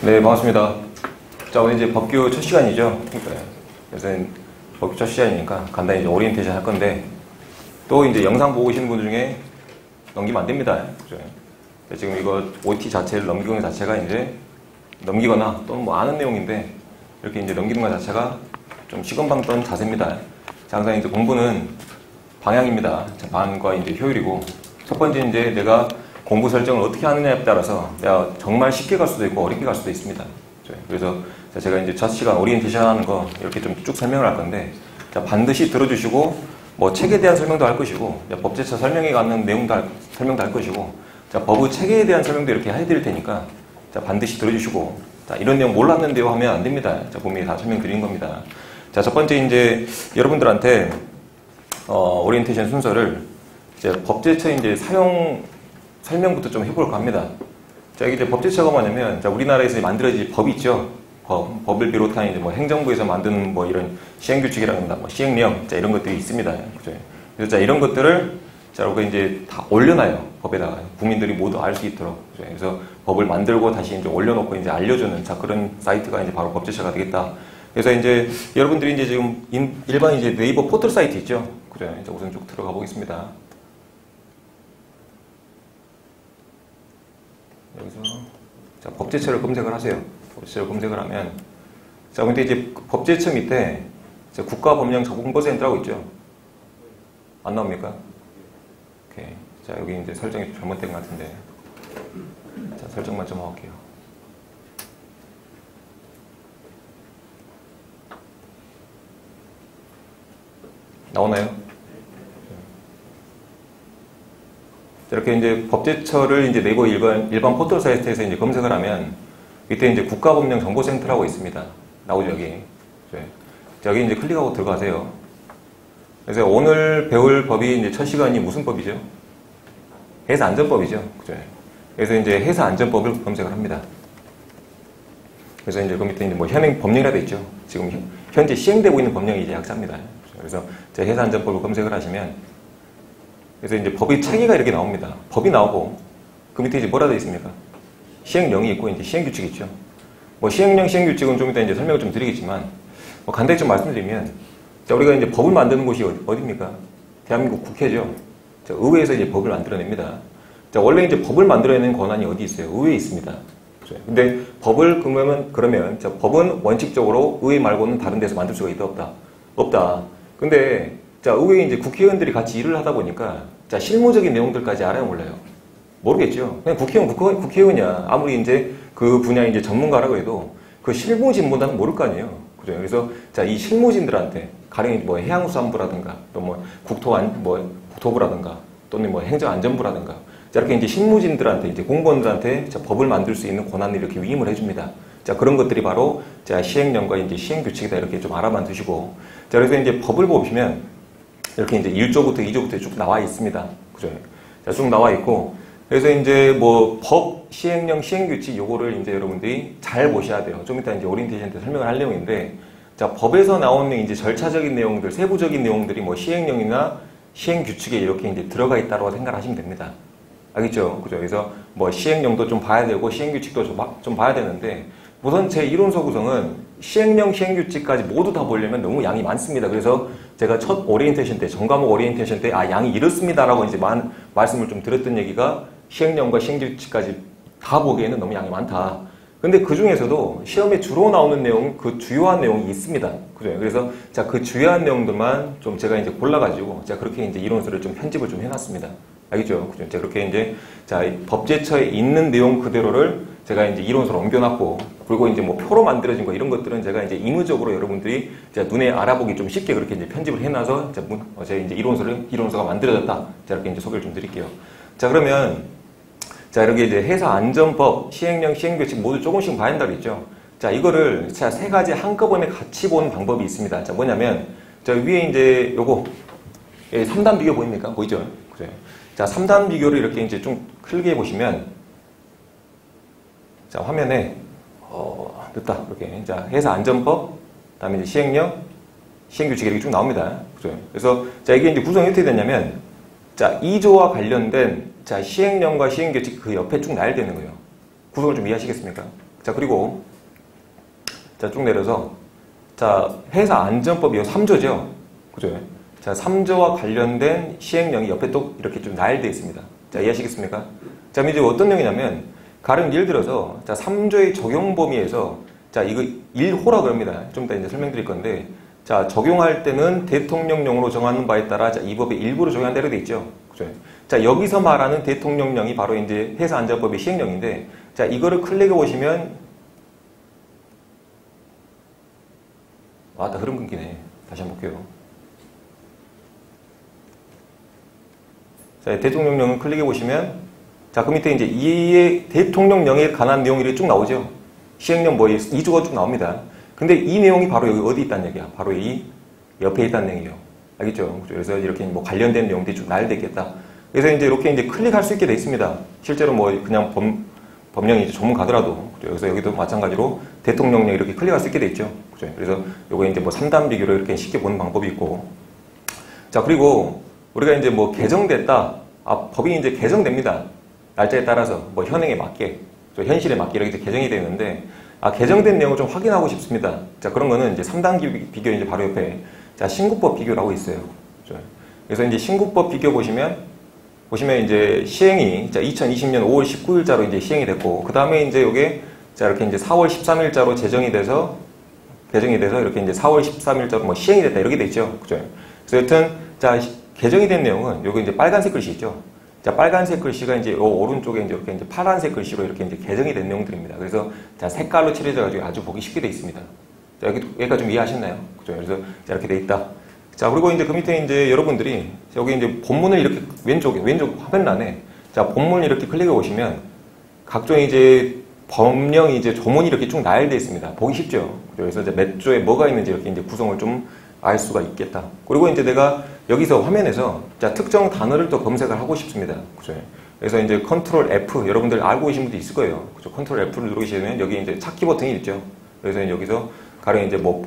네, 반갑습니다. 자, 오늘 이제 법규 첫 시간이죠. 그래서 법규 첫 시간이니까 간단히 이제 오리엔테이션 할 건데, 또 이제 영상 보고 계시는 분들 중에 넘기면 안 됩니다. 그죠? 지금 이거 OT 자체를 넘기는 것 자체가 이제 넘기거나 또는 뭐 아는 내용인데, 이렇게 이제 넘기는 것 자체가 좀 시건방던 자세입니다. 자, 항상 이제 공부는 방향입니다. 자, 방향과 이제 효율이고, 첫 번째 이제 내가 공부 설정을 어떻게 하느냐에 따라서 내가 정말 쉽게 갈 수도 있고 어렵게 갈 수도 있습니다. 그래서 제가 이제 첫 시간 오리엔테이션 하는 거 이렇게 좀 쭉 설명을 할 건데, 자, 반드시 들어주시고, 뭐 책에 대한 설명도 할 것이고, 법제처 설명에 관한 내용도 설명도 할 것이고, 자, 법의 체계에 대한 설명도 이렇게 해드릴 테니까, 자, 반드시 들어주시고, 자, 이런 내용 몰랐는데요 하면 안 됩니다. 자, 분명히 다 설명드리는 겁니다. 자, 첫 번째 이제 여러분들한테 오리엔테이션 순서를 이제 법제처 이제 사용 설명부터 좀 해볼까 합니다. 자, 이게 이제 법제처가 뭐냐면, 자, 우리나라에서 만들어진 법이 있죠. 법을 비롯한 이제 뭐 행정부에서 만드는 뭐 이런 시행규칙이라든가 뭐 시행령, 자, 이런 것들이 있습니다. 그죠? 그래서 자, 이런 것들을 자, 우리가 이제 다 올려놔요. 법에다가. 국민들이 모두 알 수 있도록. 그죠? 그래서 법을 만들고 다시 이제 올려놓고 이제 알려주는, 자, 그런 사이트가 이제 바로 법제처가 되겠다. 그래서 이제 여러분들이 이제 지금 일반 이제 네이버 포털 사이트 있죠. 그죠? 이제 우선 쭉 들어가 보겠습니다. 여기서 자, 법제처를 검색을 하세요. 법제처를 검색을 하면, 자, 근데 이제 법제처 밑에 국가법령정보센터라고 있죠. 안 나옵니까? 오케이. 자, 여기 이제 설정이 잘못된 것 같은데, 자, 설정만 좀 할게요. 나오나요? 이렇게 이제 법제처를 이제 네이버 일반 포털 사이트에서 이제 검색을 하면, 이때 이제 국가법령정보센터라고 있습니다. 나오죠, 여기. 자, 여기 이제 클릭하고 들어가세요. 그래서 오늘 배울 법이 이제 첫 시간이 무슨 법이죠? 해사안전법이죠. 그죠? 그래서 이제 해사안전법을 검색을 합니다. 그래서 이제 그 밑에 이제 뭐 현행 법령이라도 있죠. 지금 현재 시행되고 있는 법령이 이제 약자입니다. 그래서 제 해사안전법을 검색을 하시면, 그래서 이제 법의 체계가 이렇게 나옵니다. 법이 나오고, 그 밑에 이제 뭐라 되어 있습니까? 시행령이 있고, 이제 시행규칙이 있죠. 뭐 시행령, 시행규칙은 좀 이따 이제 설명을 좀 드리겠지만, 뭐 간단히 좀 말씀드리면, 자, 우리가 이제 법을 만드는 곳이 어디입니까? 대한민국 국회죠. 자, 의회에서 이제 법을 만들어냅니다. 자, 원래 이제 법을 만들어내는 권한이 어디 있어요? 의회에 있습니다. 근데 법을 그러면, 자, 법은 원칙적으로 의회 말고는 다른 데서 만들 수가 있다, 없다? 없다. 근데, 자, 의회에 이제 국회의원들이 같이 일을 하다 보니까, 자, 실무적인 내용들까지 알아요, 몰라요? 모르겠죠. 그냥 국회의원이야. 아무리 이제 그 분야의 이제 전문가라고 해도 그 실무진보다는 모를 거 아니에요. 그죠? 그래서 자, 이 실무진들한테 가령 뭐 해양수산부라든가 또 뭐 국토부라든가 또는 뭐 행정안전부라든가 자, 이렇게 이제 실무진들한테 이제 공무원들한테 자, 법을 만들 수 있는 권한을 이렇게 위임을 해줍니다. 자, 그런 것들이 바로 자, 시행령과 이제 시행규칙이다 이렇게 좀 알아만 두시고 자, 그래서 이제 법을 보시면 이렇게 이제 1조부터 2조부터 쭉 나와 있습니다. 그죠? 자, 쭉 나와 있고 그래서 이제 뭐 법, 시행령, 시행규칙 요거를 이제 여러분들이 잘 보셔야 돼요. 좀 이따 이제 오리엔테이션 때 설명을 할 내용인데, 자, 법에서 나오는 이제 절차적인 내용들, 세부적인 내용들이 뭐 시행령이나 시행규칙에 이렇게 이제 들어가 있다고 생각하시면 됩니다. 알겠죠? 그죠? 그래서 뭐 시행령도 좀 봐야 되고 시행규칙도 좀 봐야 되는데, 우선 제 이론서 구성은 시행령, 시행규칙까지 모두 다 보려면 너무 양이 많습니다. 그래서 제가 첫 오리엔테이션 때, 전과목 오리엔테이션 때, 아, 양이 이렇습니다라고 이제 말씀을 좀 드렸던 얘기가 시행령과 시행규칙까지 다 보기에는 너무 양이 많다. 근데 그 중에서도 시험에 주로 나오는 내용, 그 주요한 내용이 있습니다. 그죠? 그래서 자, 그 주요한 내용들만 좀 제가 이제 골라가지고, 제가 그렇게 이제 이론서를 좀 편집을 좀 해놨습니다. 알겠죠? 그죠? 제가 그렇게 이제, 자, 법제처에 있는 내용 그대로를 제가 이제 이론서로 옮겨놨고, 그리고 이제 뭐 표로 만들어진 거 이런 것들은 제가 이제 의무적으로 여러분들이 눈에 알아보기 좀 쉽게 그렇게 이제 편집을 해놔서 제가 이제 이론서가 만들어졌다. 자, 이렇게 이제 소개를 좀 드릴게요. 자, 그러면, 자, 이렇게 이제 해사안전법, 시행령, 시행규칙 모두 조금씩 봐야 한다고 했죠. 자, 이거를 자, 세 가지 한꺼번에 같이 보는 방법이 있습니다. 자, 뭐냐면, 자, 위에 이제 요거, 3단 비교 보입니까? 보이죠? 그래. 자, 3단 비교를 이렇게 이제 좀 크게 보시면, 자, 화면에, 됐다. 이렇게. 자, 해사안전법, 그 다음에 이제 시행령, 시행규칙 이렇게 쭉 나옵니다. 그죠? 그래서, 자, 이게 이제 구성이 어떻게 되냐면, 자, 2조와 관련된, 자, 시행령과 시행규칙 그 옆에 쭉 나열되는 거예요. 구성을 좀 이해하시겠습니까? 자, 그리고 자, 쭉 내려서 자, 회사 안전법 이 3조죠. 그죠? 자, 3조와 관련된 시행령이 옆에 또 이렇게 좀 나열되어 있습니다. 자, 이해하시겠습니까? 자, 이제 어떤 내용이냐면 가령 예를 들어서 자, 3조의 적용 범위에서 자, 이거 1호라 그럽니다. 좀 이따 이제 설명드릴 건데 자, 적용할 때는 대통령령으로 정하는 바에 따라 자, 이 법의 일부를 적용한 대로 되어 있죠. 그죠? 자, 여기서 말하는 대통령령이 바로 이제 회사안전법의 시행령인데 자, 이거를 클릭해 보시면 다 흐름 끊기네. 다시 한번 볼게요. 자, 대통령령을 클릭해 보시면 자, 그 밑에 이제 이 대통령령에 관한 내용이 쭉 나오죠. 시행령 뭐 2조가 쭉 나옵니다. 근데 이 내용이 바로 여기 어디 있다는 얘기야? 바로 이 옆에 있다는 내용이에요. 알겠죠? 그래서 이렇게 뭐 관련된 내용들이 쭉 나열되어 있겠다. 그래서 이제 이렇게 이제 클릭할 수 있게 돼 있습니다. 실제로 뭐 그냥 법령이 이제 조문 가더라도 그래서 여기도 마찬가지로 대통령령 이렇게 클릭할 수 있게 돼 있죠. 그래서 요거 이제 뭐 3단 비교로 이렇게 쉽게 보는 방법이 있고 자, 그리고 우리가 이제 뭐 개정됐다. 법이 이제 개정됩니다. 날짜에 따라서 뭐 현행에 맞게, 현실에 맞게 이렇게 개정이 되는데 개정된 내용을 좀 확인하고 싶습니다. 자, 그런 거는 이제 3단 비교 이제 바로 옆에 자, 신국법 비교라고 있어요. 그래서 이제 신국법 비교 보시면 이제 시행이 자, 2020년 5월 19일자로 이제 시행이 됐고 그 다음에 이제 요게 자, 이렇게 이제 4월 13일자로 개정이 돼서 이렇게 이제 4월 13일자로 뭐 시행이 됐다 이렇게 돼 있죠. 그죠? 그래서 여튼 자, 개정이 된 내용은 요게 이제 빨간색 글씨 있죠. 자, 빨간색 글씨가 이제 요 오른쪽에 이제 이렇게 이제 파란색 글씨로 이렇게 이제 개정이 된 내용들입니다. 그래서 자, 색깔로 칠해져 가지고 아주 보기 쉽게 돼 있습니다. 자, 여기까지 좀 이해하셨나요? 그죠? 그래서 자, 이렇게 돼 있다. 자, 그리고 이제 그 밑에 이제 여러분들이 여기 이제 본문을 이렇게 왼쪽 화면란에 자, 본문을 이렇게 클릭해 보시면 각종 이제 법령이 이제 조문이 이렇게 쭉 나열되어 있습니다. 보기 쉽죠? 그래서 이제 몇 조에 뭐가 있는지 이렇게 이제 구성을 좀 알 수가 있겠다. 그리고 이제 내가 여기서 화면에서 자, 특정 단어를 또 검색을 하고 싶습니다. 그죠? 그래서 이제 컨트롤 F 여러분들 알고 계신 분도 있을 거예요. 그죠? 컨트롤 F를 누르시면 여기 이제 찾기 버튼이 있죠. 그래서 여기서 가령 이제 뭐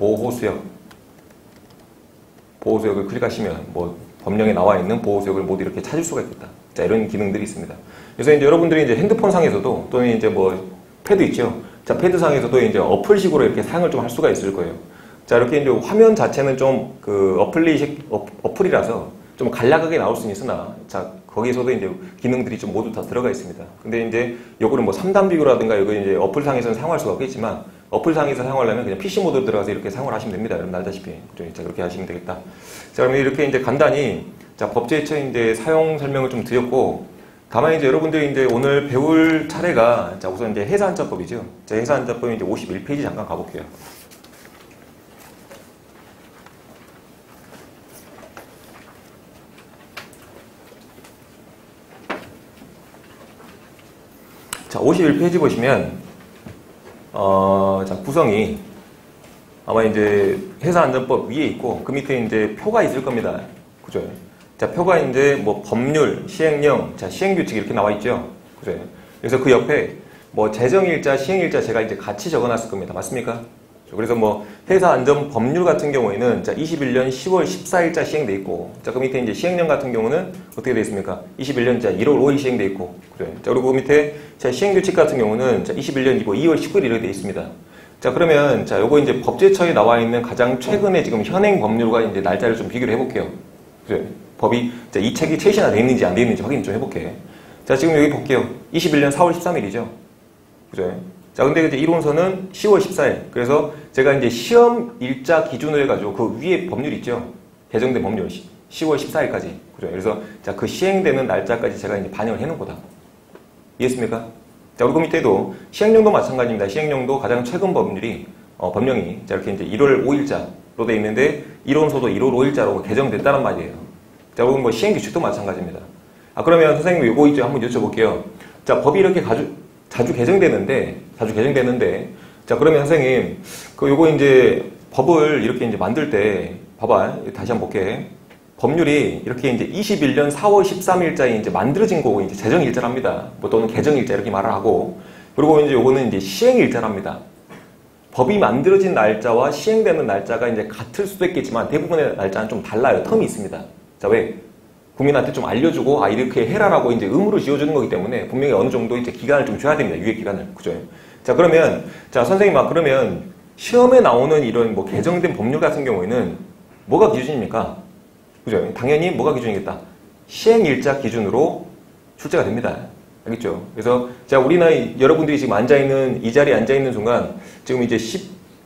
보호수역을 클릭하시면 뭐 법령에 나와 있는 보호수역을 모두 이렇게 찾을 수가 있겠다. 자, 이런 기능들이 있습니다. 그래서 이제 여러분들이 이제 핸드폰 상에서도 또는 이제 뭐 패드 있죠. 자, 패드 상에서도 이제 어플식으로 이렇게 사용을 좀 할 수가 있을 거예요. 자, 이렇게 이제 화면 자체는 좀 그 어플이라서 좀 간략하게 나올 수는 있으나 자, 거기에서도 이제 기능들이 좀 모두 다 들어가 있습니다. 근데 이제 요거는 뭐 3단 비교라든가 이거 이제 어플상에서는 사용할 수가 없겠지만 어플상에서 사용하려면 그냥 PC 모드로 들어가서 이렇게 사용을 하시면 됩니다. 여러분 알다시피. 자, 그렇게 하시면 되겠다. 자, 그러면 이렇게 이제 간단히 자, 법제처 이제 사용 설명을 좀 드렸고 다만 이제 여러분들이 이제 오늘 배울 차례가 자, 우선 이제 회사안전법이죠. 자, 회사안전법이 이제 51페이지 잠깐 가볼게요. 자, 51페이지 보시면 자, 구성이 아마 이제 회사안전법 위에 있고 그 밑에 이제 표가 있을 겁니다. 그죠? 자, 표가 이제 뭐 법률, 시행령, 자, 시행규칙 이렇게 나와 있죠. 그죠? 그래서 그 옆에 뭐 제정일자, 시행일자 제가 이제 같이 적어놨을 겁니다. 맞습니까? 그래서 뭐 회사안전법률 같은 경우에는 자, 21년 10월 14일자 시행돼 있고 자, 그 밑에 이제 시행령 같은 경우는 어떻게 되어 있습니까? 21년자 1월 5일 시행돼 있고 그래. 자, 그리고 그 밑에 자, 시행규칙 같은 경우는 자, 21년 2월 19일 이렇게 되어 있습니다. 자, 그러면 자, 요거 이제 법제처에 나와 있는 가장 최근에 지금 현행 법률과 이제 날짜를 좀 비교를 해볼게요. 그래. 법이 자, 이 책이 최신화 되어 있는지 안 되어 있는지 확인 좀 해볼게. 자, 지금 여기 볼게요. 21년 4월 13일이죠. 그죠? 자, 근데 이제 이론서는 10월 14일. 그래서 제가 이제 시험 일자 기준으로 해가지고 그 위에 법률 있죠? 개정된 법률 10월 14일까지. 그죠? 그래서 자, 그 시행되는 날짜까지 제가 이제 반영을 해놓은 거다. 이해했습니까? 자, 그리고 밑에도 시행령도 마찬가지입니다. 시행령도 가장 최근 법률이 법령이 자, 이렇게 이제 1월 5일자로 되어 있는데 이론서도 1월 5일자로 개정됐다는 말이에요. 자, 그리고 뭐 시행규칙도 마찬가지입니다. 그러면 선생님 이거 이제 한번 여쭤볼게요. 자, 법이 이렇게 자주 개정되는데 자, 그러면 선생님 그 요거 이제 법을 이렇게 이제 만들 때 봐봐. 다시 한번 볼게. 법률이 이렇게 이제 21년 4월 13일자에 이제 만들어진 거고 이제 제정일자랍니다. 뭐 또는 개정일자 이렇게 말을 하고 그리고 이제 요거는 이제 시행일자랍니다. 법이 만들어진 날짜와 시행되는 날짜가 이제 같을 수도 있겠지만 대부분의 날짜는 좀 달라요. 텀이 있습니다. 자, 왜? 국민한테 좀 알려주고 이렇게 해라라고 이제 의무를 지어주는 거기 때문에 분명히 어느 정도 이제 기간을 좀 줘야 됩니다. 유예 기간을. 그죠? 자, 그러면, 자, 선생님, 그러면 시험에 나오는 이런 뭐 개정된 법률 같은 경우에는 뭐가 기준입니까? 그죠? 당연히 뭐가 기준이겠다? 시행일자 기준으로 출제가 됩니다. 알겠죠? 그래서, 자, 우리나라 여러분들이 지금 앉아있는, 이 자리에 앉아있는 순간, 지금 이제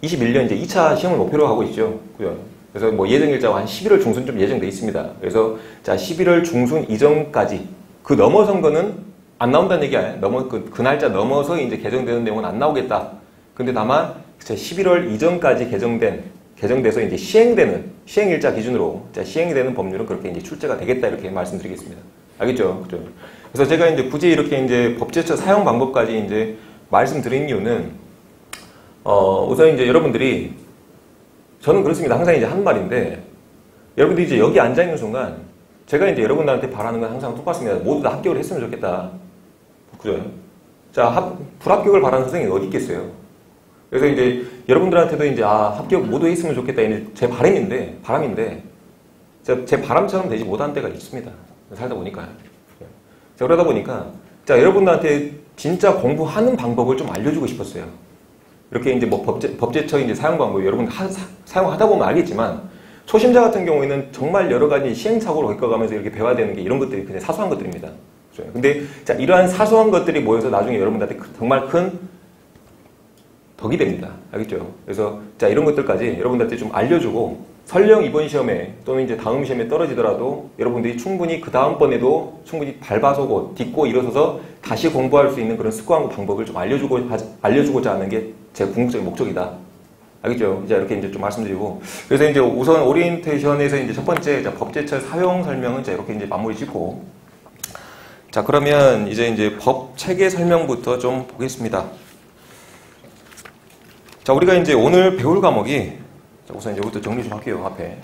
21년 이제 2차 시험을 목표로 하고 있죠. 그죠? 그래서 뭐 예정일자가 한 11월 중순쯤 예정돼 있습니다. 그래서, 자, 11월 중순 이전까지, 그 넘어선 거는 안 나온다는 얘기 아니에요. 그 날짜 넘어서 이제 개정되는 내용은 안 나오겠다. 근데 다만, 11월 이전까지 개정돼서 이제 시행일자 기준으로, 자, 시행이 되는 법률은 그렇게 이제 출제가 되겠다. 이렇게 말씀드리겠습니다. 알겠죠? 그죠? 그래서 제가 이제 굳이 이렇게 이제 법제처 사용 방법까지 이제 말씀드린 이유는, 우선 이제 여러분들이, 저는 그렇습니다. 항상 이제 하는 말인데, 여러분들이 이제 여기 앉아있는 순간, 제가 이제 여러분들한테 바라는 건 항상 똑같습니다. 모두 다 합격을 했으면 좋겠다. 그죠? 자, 불합격을 바라는 선생님이 어디 있겠어요? 그래서 이제 여러분들한테도 이제, 합격 모두 했으면 좋겠다. 제 바람인데, 제 바람처럼 되지 못한 때가 있습니다. 살다 보니까요. 자, 그러다 보니까, 자, 여러분들한테 진짜 공부하는 방법을 좀 알려주고 싶었어요. 이렇게 이제 뭐 법제처 이제 사용 방법, 여러분 사용하다 보면 알겠지만, 초심자 같은 경우에는 정말 여러 가지 시행착오를 겪어가면서 이렇게 배워야 되는 게 이런 것들이 그냥 사소한 것들입니다. 근데, 자, 이러한 사소한 것들이 모여서 나중에 여러분들한테 정말 큰 덕이 됩니다. 알겠죠? 그래서, 자, 이런 것들까지 여러분들한테 좀 알려주고, 설령 이번 시험에 또는 이제 다음 시험에 떨어지더라도 여러분들이 충분히 그 다음번에도 충분히 밟아서고 딛고 일어서서 다시 공부할 수 있는 그런 습관과 방법을 좀 알려주고자 하는 게 제 궁극적인 목적이다. 알겠죠? 이제 이렇게 이제 좀 말씀드리고. 그래서 이제 우선 오리엔테이션에서 이제 첫 번째, 자, 법제처 사용 설명은 자, 이렇게 이제 마무리 짓고. 자, 그러면 이제 법 체계 설명부터 좀 보겠습니다. 자, 우리가 이제 오늘 배울 과목이, 자, 우선 이제 이것도 정리 좀 할게요, 앞에.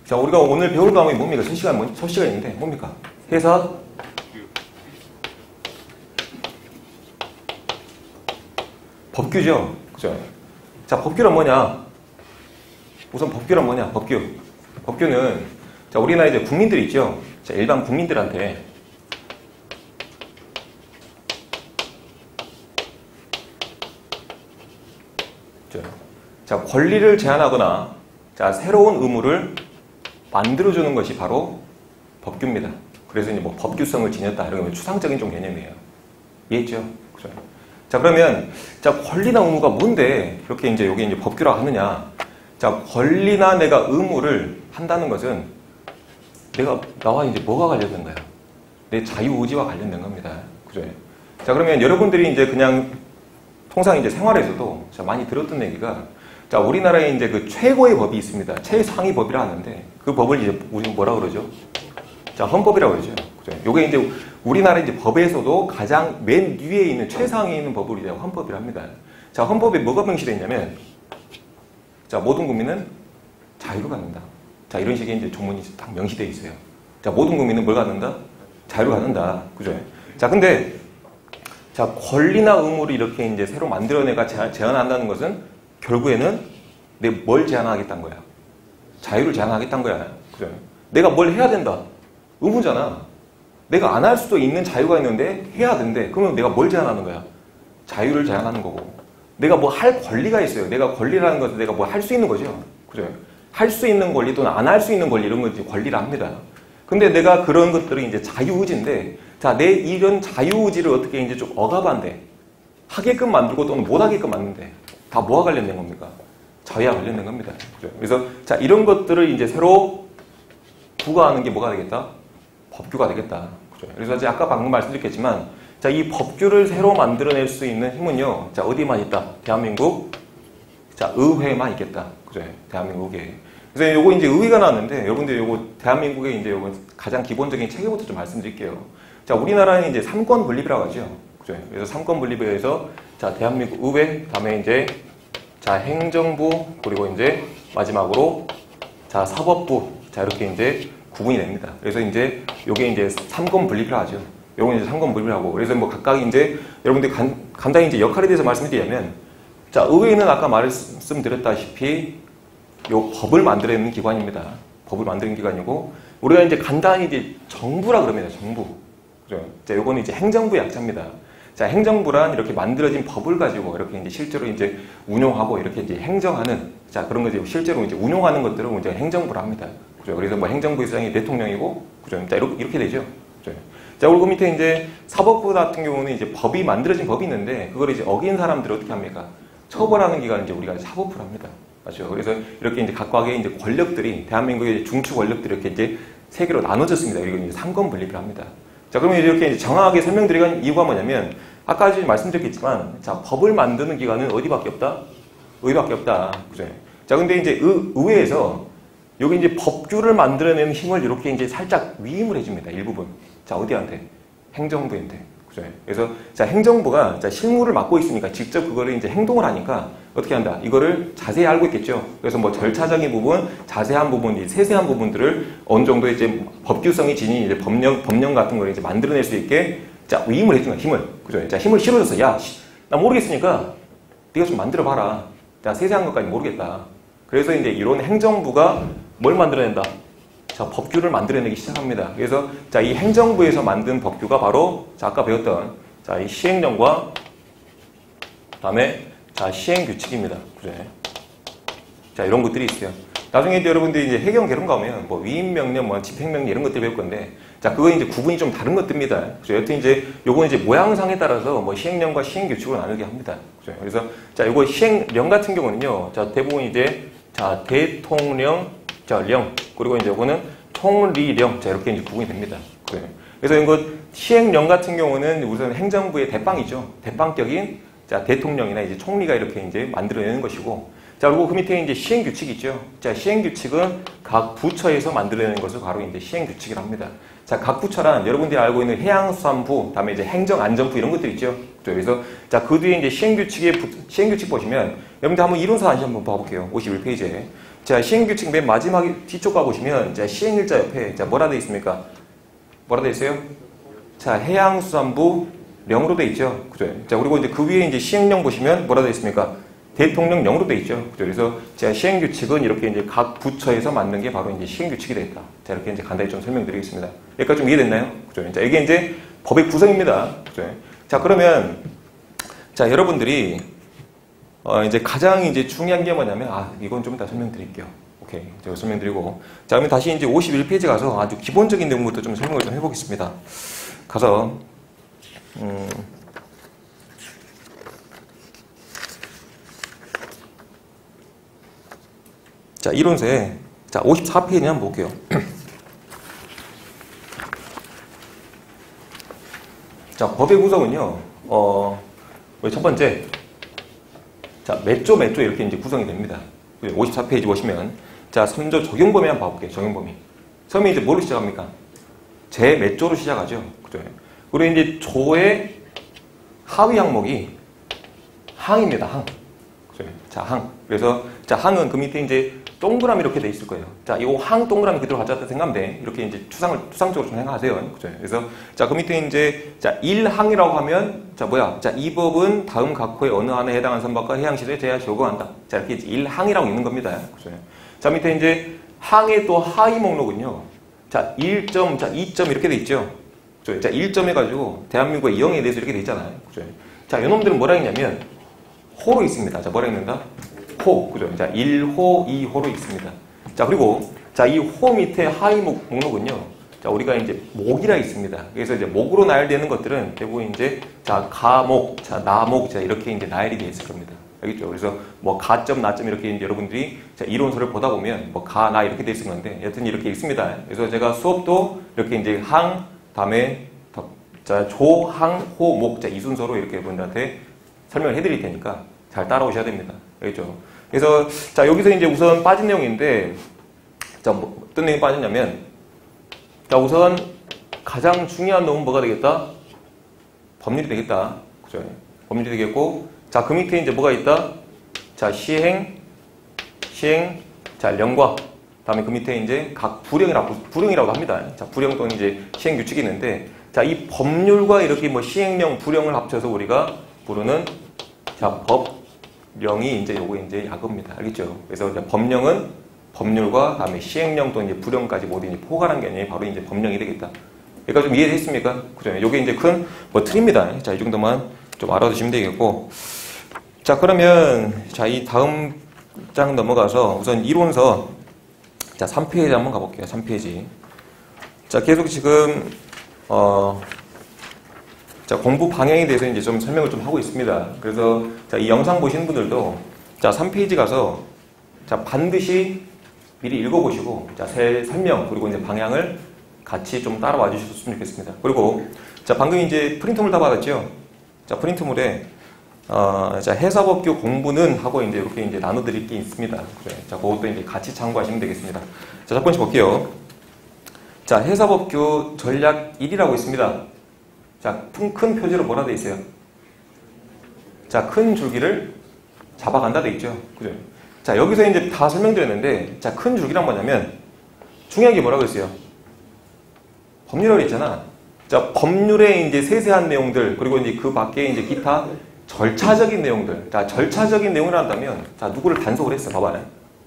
자, 우리가 오늘 배울 과목이 뭡니까? 첫 시간인데, 뭡니까? 회사, 법규죠? 그죠? 자, 법규란 뭐냐? 우선 법규란 뭐냐? 법규는, 자, 우리나라 이제 국민들이 있죠? 자, 일반 국민들한테, 자, 권리를 제한하거나, 자, 새로운 의무를 만들어주는 것이 바로 법규입니다. 그래서 이제 뭐 법규성을 지녔다. 이런 게 추상적인 좀 개념이에요. 이해했죠? 그죠? 자, 그러면, 자, 권리나 의무가 뭔데, 이렇게 이제 여기 이제 법규라고 하느냐. 자, 권리나 내가 의무를 한다는 것은 나와 이제 뭐가 관련된 거야? 내 자유의지와 관련된 겁니다. 그죠? 자, 그러면 여러분들이 이제 그냥 통상 이제 생활에서도 자, 많이 들었던 얘기가, 자, 우리나라에 이제 그 최고의 법이 있습니다. 최상위 법이라 하는데, 그 법을 이제 우리 뭐라 그러죠? 자, 헌법이라고 그러죠. 그죠? 요게 이제 우리나라 이제 법에서도 가장 맨 위에 있는 최상위에 있는 법을 이제 헌법이라 합니다. 자, 헌법에 뭐가 명시되어 있냐면, 자, 모든 국민은 자유를 갖는다. 자, 이런 식의 이제 조문이 딱 명시되어 있어요. 자, 모든 국민은 뭘 갖는다? 자유를 갖는다. 그죠? 자, 근데, 자, 권리나 의무를 이렇게 이제 새로 만들어내가 제한한다는 것은 결국에는 내가 뭘 제한하겠다는 거야? 자유를 제한하겠다는 거야. 그죠? 내가 뭘 해야 된다. 의무잖아. 내가 안 할 수도 있는 자유가 있는데 해야 된대. 그러면 내가 뭘 제한하는 거야? 자유를 제한하는 거고. 내가 뭐 할 권리가 있어요. 내가 권리라는 것은 내가 뭐 할 수 있는 거죠. 그죠? 할 수 있는 권리 또는 안 할 수 있는 권리 이런 걸 이제 권리라 합니다. 근데 내가 그런 것들이 이제 자유의지인데, 자, 내 이런 자유의지를 어떻게 이제 좀 억압한대. 하게끔 만들고 또는 못하게끔 만든대. 다 뭐와 관련된 겁니까? 자유와 관련된 겁니다. 그죠? 그래서, 자, 이런 것들을 이제 새로 부과하는 게 뭐가 되겠다? 법규가 되겠다. 그죠? 그래서 이제 아까 방금 말씀드렸겠지만, 자, 이 법규를 새로 만들어낼 수 있는 힘은요, 자, 어디만 있다? 대한민국, 자, 의회만 있겠다. 그죠? 대한민국 의회. 그래서 요거 이제 의회가 나왔는데, 여러분들 요거 대한민국의 이제 요거 가장 기본적인 체계부터 좀 말씀드릴게요. 자, 우리나라는 이제 삼권 분립이라고 하죠. 그죠? 그래서 삼권 분립에 의해서, 자, 대한민국 의회, 다음에 이제, 자, 행정부, 그리고 이제 마지막으로, 자, 사법부, 자, 이렇게 이제 구분이 됩니다. 그래서 이제 요게 이제 삼권 분립이라고 하죠. 요건 이제 삼권 분립이라고. 그래서 뭐 각각 이제 여러분들 간단히 이제 역할에 대해서 말씀드리자면, 자, 의회는 아까 말씀드렸다시피 요 법을 만들어내는 기관입니다. 법을 만드는 기관이고, 우리가 이제 간단히 이제 정부라 그럽니다. 정부. 그죠? 자, 요거는 이제 행정부의 약자입니다. 자, 행정부란 이렇게 만들어진 법을 가지고 이렇게 이제 실제로 이제 운용하고 이렇게 이제 행정하는, 자, 그런 거지 실제로 이제 운용하는 것들을 이제 행정부라 합니다. 그죠? 그래서 뭐 행정부의 수장이 대통령이고, 그죠? 자, 이렇게 되죠. 그죠? 자, 그리고 밑에 이제 사법부 같은 경우는 이제 법이 만들어진 법이 있는데, 그걸 이제 어긴 사람들을 어떻게 합니까? 처벌하는 기관을 이제 우리가 사법부라 합니다. 맞죠? 그래서 이렇게 이제 각각의 이제 권력들이, 대한민국의 중추 권력들이 이렇게 이제 세 개로 나눠졌습니다. 이걸 이제 상권 분립을 합니다. 자, 그러면 이렇게 이제 정확하게 설명드리는 이유가 뭐냐면, 아까 말씀드렸겠지만, 자, 법을 만드는 기관은 어디밖에 없다? 의회밖에 없다. 그죠? 자, 근데 이제 의회에서 여기 이제 법규를 만들어내는 힘을 이렇게 이제 살짝 위임을 해줍니다. 일부분. 자, 어디한테? 행정부한테. 그죠? 그래서, 자, 행정부가, 자, 실무를 맡고 있으니까 직접 그거를 이제 행동을 하니까 어떻게 한다? 이거를 자세히 알고 있겠죠? 그래서 뭐 절차적인 부분, 자세한 부분, 세세한 부분들을 어느 정도 이제 법규성이 지닌 이제 법령 같은 걸 이제 만들어낼 수 있게, 자, 위임을 해주는 거야, 힘을. 그죠? 자, 힘을 실어줘서, 야, 나 모르겠으니까 네가 좀 만들어봐라. 자, 세세한 것까지 모르겠다. 그래서 이제 이런 행정부가 뭘 만들어낸다? 자, 법규를 만들어내기 시작합니다. 그래서, 자, 이 행정부에서 만든 법규가 바로, 자, 아까 배웠던, 자, 이 시행령과, 그 다음에, 자, 시행규칙입니다. 그죠? 자, 이런 것들이 있어요. 나중에 이제 여러분들이 이제 해경 개론 가면, 뭐, 위임명령, 뭐, 집행명령 이런 것들 배울 건데, 자, 그거 이제 구분이 좀 다른 것들입니다. 그죠? 여튼 이제, 요건 이제 모양상에 따라서 뭐, 시행령과 시행규칙으로 나누게 합니다. 그죠? 그래서, 자, 요거 시행령 같은 경우는요, 자, 대부분 이제, 자, 대통령, 자, 령, 그리고 이제 요거는 총리령, 자, 이렇게 이제 구분이 됩니다. 그래. 그래서 이거 시행령 같은 경우는 우선 행정부의 대빵이죠. 대빵격인, 자, 대통령이나 이제 총리가 이렇게 이제 만들어내는 것이고, 자, 그리고 그 밑에 이제 시행규칙이 있죠. 자, 시행규칙은 각 부처에서 만들어내는 것을 바로 이제 시행규칙이라고 합니다. 자, 각 부처란 여러분들이 알고 있는 해양수산부, 다음에 이제 행정안전부 이런 것들 있죠. 그래서, 자, 그 뒤에 이제 시행규칙 보시면, 여러분들 한번 이론서 다시 한번 봐볼게요. 51페이지에. 자, 시행규칙 맨 마지막 뒤쪽 가보시면, 자, 시행일자 옆에, 자, 뭐라 되어 있습니까? 뭐라 되어 있어요? 자, 해양수산부 령으로 되어 있죠. 그죠? 자, 그리고 이제 그 위에 이제 시행령 보시면 뭐라 되어 있습니까? 대통령령으로 되어 있죠. 그죠? 그래서 자, 시행규칙은 이렇게 이제 각 부처에서 만든 게 바로 이제 시행규칙이 되겠다. 자, 이렇게 이제 간단히 좀 설명드리겠습니다. 여기까지 좀 이해됐나요? 그죠? 자, 이게 이제 법의 구성입니다. 그죠? 자, 그러면, 자, 여러분들이 이제 가장 이제 중요한 게 뭐냐면, 이건 좀 이따 설명드릴게요. 오케이. 제가 설명드리고. 자, 그러면 다시 이제 51페이지 가서 아주 기본적인 내용부터 좀 설명을 좀 해보겠습니다. 가서, 자, 이론서에, 자, 54페이지 한번 볼게요. 자, 법의 구성은요, 첫 번째, 자, 몇 조 이렇게 이제 구성이 됩니다. 54페이지 보시면, 자, 3조 적용범위 한번 봐볼게요. 적용범위. 처음에 이제 뭐로 시작합니까? 제 몇 조로 시작하죠. 그죠? 그리고 이제 조의 하위 항목이 항입니다. 항. 그죠? 자, 항. 그래서, 자, 항은 그 밑에 이제 동그라미 이렇게 돼 있을 거예요. 자, 이 항 동그라미 그대로 가져왔다 생각하면 돼. 이렇게 이제 추상적으로 좀 생각하세요. 그죠? 그래서, 자, 그 밑에 이제, 자, 1항이라고 하면, 자, 뭐야? 자, 이 법은 다음 각호의 어느 안에 해당하는 선박과 해양시설에 제한 적용한다. 자, 이렇게 이제 1항이라고 있는 겁니다. 그죠? 자, 밑에 이제 항의 또 하위 목록은요. 자, 1점, 자, 2점 이렇게 돼 있죠. 그죠? 자, 1점 해가지고 대한민국의 이영에 대해서 이렇게 돼 있잖아요. 그죠? 자, 이놈들은 뭐라 했냐면, 호로 있습니다. 자, 뭐라 했는가? 호, 그죠? 자, 1호, 2호로 있습니다. 자, 그리고, 자, 이 호 밑에 하위 목록은요, 자, 우리가 이제 목이라 있습니다. 그래서 이제 목으로 나열되는 것들은 대부분 이제, 자, 가목, 자, 나목, 자, 이렇게 이제 나열이 되어 있을 겁니다. 알겠죠? 그래서 뭐, 가점, 나점 이렇게 이제 여러분들이, 자, 이론서를 보다 보면, 뭐, 가, 나 이렇게 되어 있을 건데, 여튼 이렇게 있습니다. 그래서 제가 수업도 이렇게 이제 항, 다음에, 자, 조, 항, 호, 목, 자, 이 순서로 이렇게 여러분들한테 설명을 해드릴 테니까 잘 따라오셔야 됩니다. 알겠죠? 그래서, 자, 여기서 이제 우선 빠진 내용인데, 자, 뭐, 어떤 내용이 빠졌냐면, 자, 우선 가장 중요한 놈은 뭐가 되겠다? 법률이 되겠다. 그죠? 법률이 되겠고, 자, 그 밑에 이제 뭐가 있다? 자, 시행, 자, 령과, 다음에 그 밑에 이제 각 불령이라고 합니다. 자, 불령 또는 이제 시행 규칙이 있는데, 자, 이 법률과 이렇게 뭐 시행령, 불령을 합쳐서 우리가 부르는, 자, 명이 이제 요거 이제 약어입니다. 알겠죠? 그래서 이제 법령은 법률과 다음에 시행령 또 이제 불령까지 모두 이제 포괄한 개념이 바로 이제 법령이 되겠다. 그러니까 좀 이해됐습니까? 그죠? 요게 이제 큰 뭐 틀입니다. 자, 이 정도만 좀 알아두시면 되겠고. 자, 그러면 자, 이 다음 장 넘어가서 우선 이론서 자, 3페이지 한번 가볼게요. 3페이지. 자, 계속 지금 자, 공부 방향에 대해서 이제 좀 설명을 좀 하고 있습니다. 그래서 자, 이 영상 보시는 분들도 자, 3페이지 가서 자, 반드시 미리 읽어보시고 자, 설명 그리고 이제 방향을 같이 좀 따라와 주셨으면 좋겠습니다. 그리고 자, 방금 이제 프린트물 다 받았죠? 자, 프린트물에 자, 해사법규 공부는 하고 이제 이렇게 이제 나눠드릴 게 있습니다. 그래. 자, 그것도 이제 같이 참고하시면 되겠습니다. 자, 첫 번째 볼게요. 자, 해사법규 전략 1이라고 있습니다. 자, 큰 표지로 뭐라 돼 있어요? 자, 큰 줄기를 잡아간다 돼 있죠. 그죠? 자, 여기서 이제 다 설명드렸는데, 자, 큰 줄기란 뭐냐면, 중요한 게 뭐라고 했어요? 법률이라고 했잖아. 자, 법률의 이제 세세한 내용들, 그리고 이제 그 밖에 이제 기타 절차적인 내용들. 자, 절차적인 내용을 한다면, 자, 누구를 단속을 했어. 봐봐.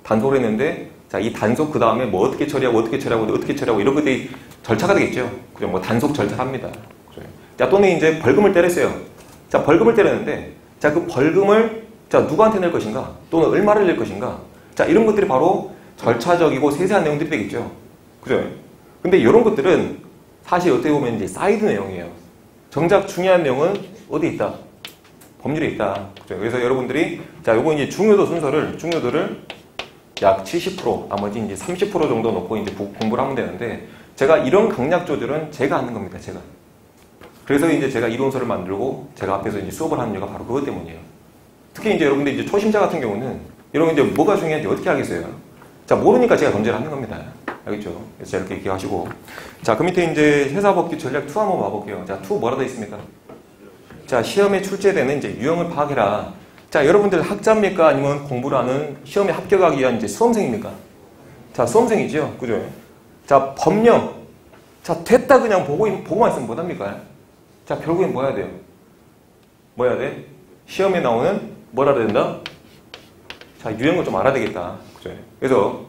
단속을 했는데, 자, 이 단속 그 다음에 뭐 어떻게 처리하고, 어떻게 처리하고, 어떻게 처리하고, 이런 것들이 절차가 되겠죠. 그죠? 뭐 단속 절차를 합니다. 그죠? 자, 또는 이제 벌금을 때렸어요. 자, 벌금을 때렸는데, 자, 그 벌금을, 자, 누구한테 낼 것인가? 또는 얼마를 낼 것인가? 자, 이런 것들이 바로 절차적이고 세세한 내용들이 되겠죠. 그죠? 근데 이런 것들은 사실 어떻게 보면 이제 사이드 내용이에요. 정작 중요한 내용은 어디 있다? 법률에 있다. 그죠? 그래서 여러분들이, 자, 요거 이제 중요도 순서를, 중요도를 약 70%, 나머지 이제 30% 정도 놓고 이제 공부를 하면 되는데, 제가 이런 강약 조절은 제가 하는 겁니다. 제가. 그래서 이제 제가 이론서를 만들고 제가 앞에서 이제 수업을 하는 이유가 바로 그것 때문이에요. 특히 이제 여러분들 이제 초심자 같은 경우는 이런 이제 뭐가 중요한지 어떻게 알겠어요? 자, 모르니까 제가 전제를 하는 겁니다. 알겠죠? 그래서 이렇게 기억하시고. 자, 그 밑에 이제 회사법규 전략 2 한번 봐볼게요. 자, 2 뭐라 돼 있습니까? 자, 시험에 출제되는 이제 유형을 파악해라. 자, 여러분들 학자입니까? 아니면 공부를 하는 시험에 합격하기 위한 이제 수험생입니까? 자, 수험생이죠? 그죠? 자, 법령. 자, 됐다 그냥 보고만 있으면 못합니까? 자, 결국엔 뭐 해야 돼요? 뭐 해야 돼? 시험에 나오는 뭘 알아야 된다? 자, 유형을 좀 알아야 되겠다. 그죠? 그래서,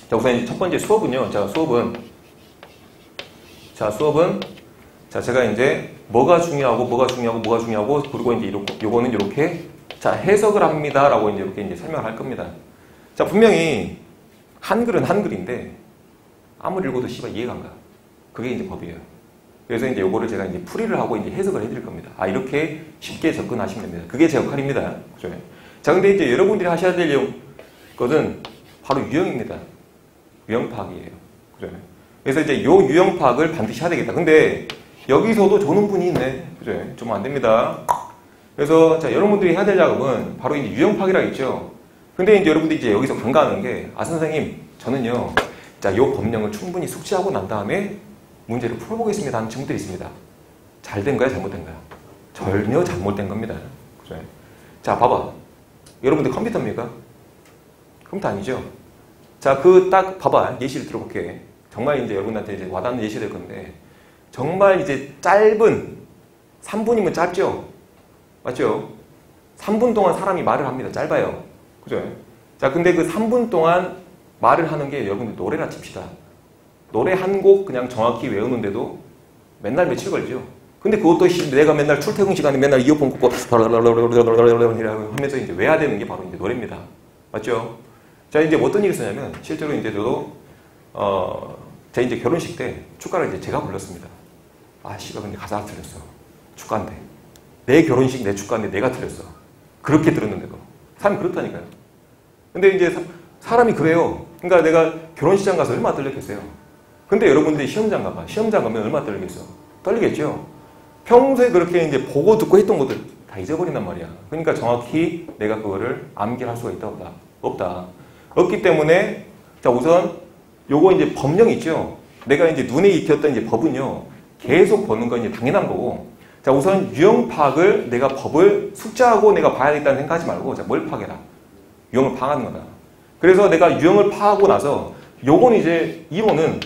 자, 우선 이제 첫 번째 수업은요. 자, 수업은, 자, 제가 이제 뭐가 중요하고, 그리고 이제 요거는 이렇게, 자, 해석을 합니다. 라고 이제 이렇게 이제 설명을 할 겁니다. 자, 분명히, 한글은 한글인데, 아무리 읽어도 씨발 이해가 안 가. 그게 이제 법이에요. 그래서 이제 요거를 제가 이제 풀이를 하고 이제 해석을 해드릴 겁니다. 아, 이렇게 쉽게 접근하시면 됩니다. 그게 제 역할입니다. 그죠? 자, 근데 이제 여러분들이 하셔야 될 것은 바로 유형입니다. 유형 파악이에요. 그죠? 그래서 이제 요 유형 파악을 반드시 해야 되겠다. 근데 여기서도 조는 분이 있네. 그죠? 좀 안 됩니다. 그래서 자, 여러분들이 해야 될 작업은 바로 이제 유형 파악이라고 했죠. 근데 이제 여러분들이 이제 여기서 간과하는 게, 아, 선생님, 저는요, 자, 요 법령을 충분히 숙지하고 난 다음에 문제를 풀어보겠습니다 하는 친구들이 있습니다. 잘된 거야? 잘못된 거야? 전혀 잘못된 겁니다. 그래. 자, 봐봐. 여러분들 컴퓨터입니까? 컴퓨터 아니죠? 자, 딱 봐봐. 예시를 들어볼게. 정말 이제 여러분한테 이제 와닿는 예시 될 건데, 정말 이제 짧은 3분이면 짧죠? 맞죠? 3분 동안 사람이 말을 합니다. 짧아요. 그죠? 자, 근데 그 3분 동안 말을 하는 게 여러분들 노래라 칩시다. 노래 한 곡 그냥 정확히 외우는데도 맨날 며칠 걸리죠. 근데 그것도 내가 맨날 출퇴근 시간에 맨날 이어폰 꽂고 하면서 이제 외워야 되는 게 바로 이제 노래입니다. 맞죠? 자, 이제 어떤 일이 있었냐면, 실제로 이제 저도, 제 이제 결혼식 때 축가를 이제 제가 불렀습니다. 아, 씨가 근데 가사가 틀렸어. 축가인데. 내 결혼식 내 축가인데 내가 틀렸어. 그렇게 들었는데도. 사람이 그렇다니까요. 근데 이제 사람이 그래요. 그러니까 내가 결혼식장 가서 얼마나 떨렸겠어요. 근데 여러분들이 시험장 가봐. 시험장 가면 얼마나 떨리겠어? 떨리겠죠? 평소에 그렇게 이제 보고 듣고 했던 것들 다 잊어버린단 말이야. 그러니까 정확히 내가 그거를 암기할 수가 있다, 없다? 없다. 없기 때문에, 자, 우선 요거 이제 법령이 있죠? 내가 이제 눈에 익혔던 이제 법은요, 계속 보는 건 이제 당연한 거고, 자, 우선 유형 파악을 내가 법을 숙지하고 내가 봐야겠다는 생각하지 말고, 자, 뭘 파악해라? 유형을 파악하는 거다. 그래서 내가 유형을 파악하고 나서, 요건 이제 이론은,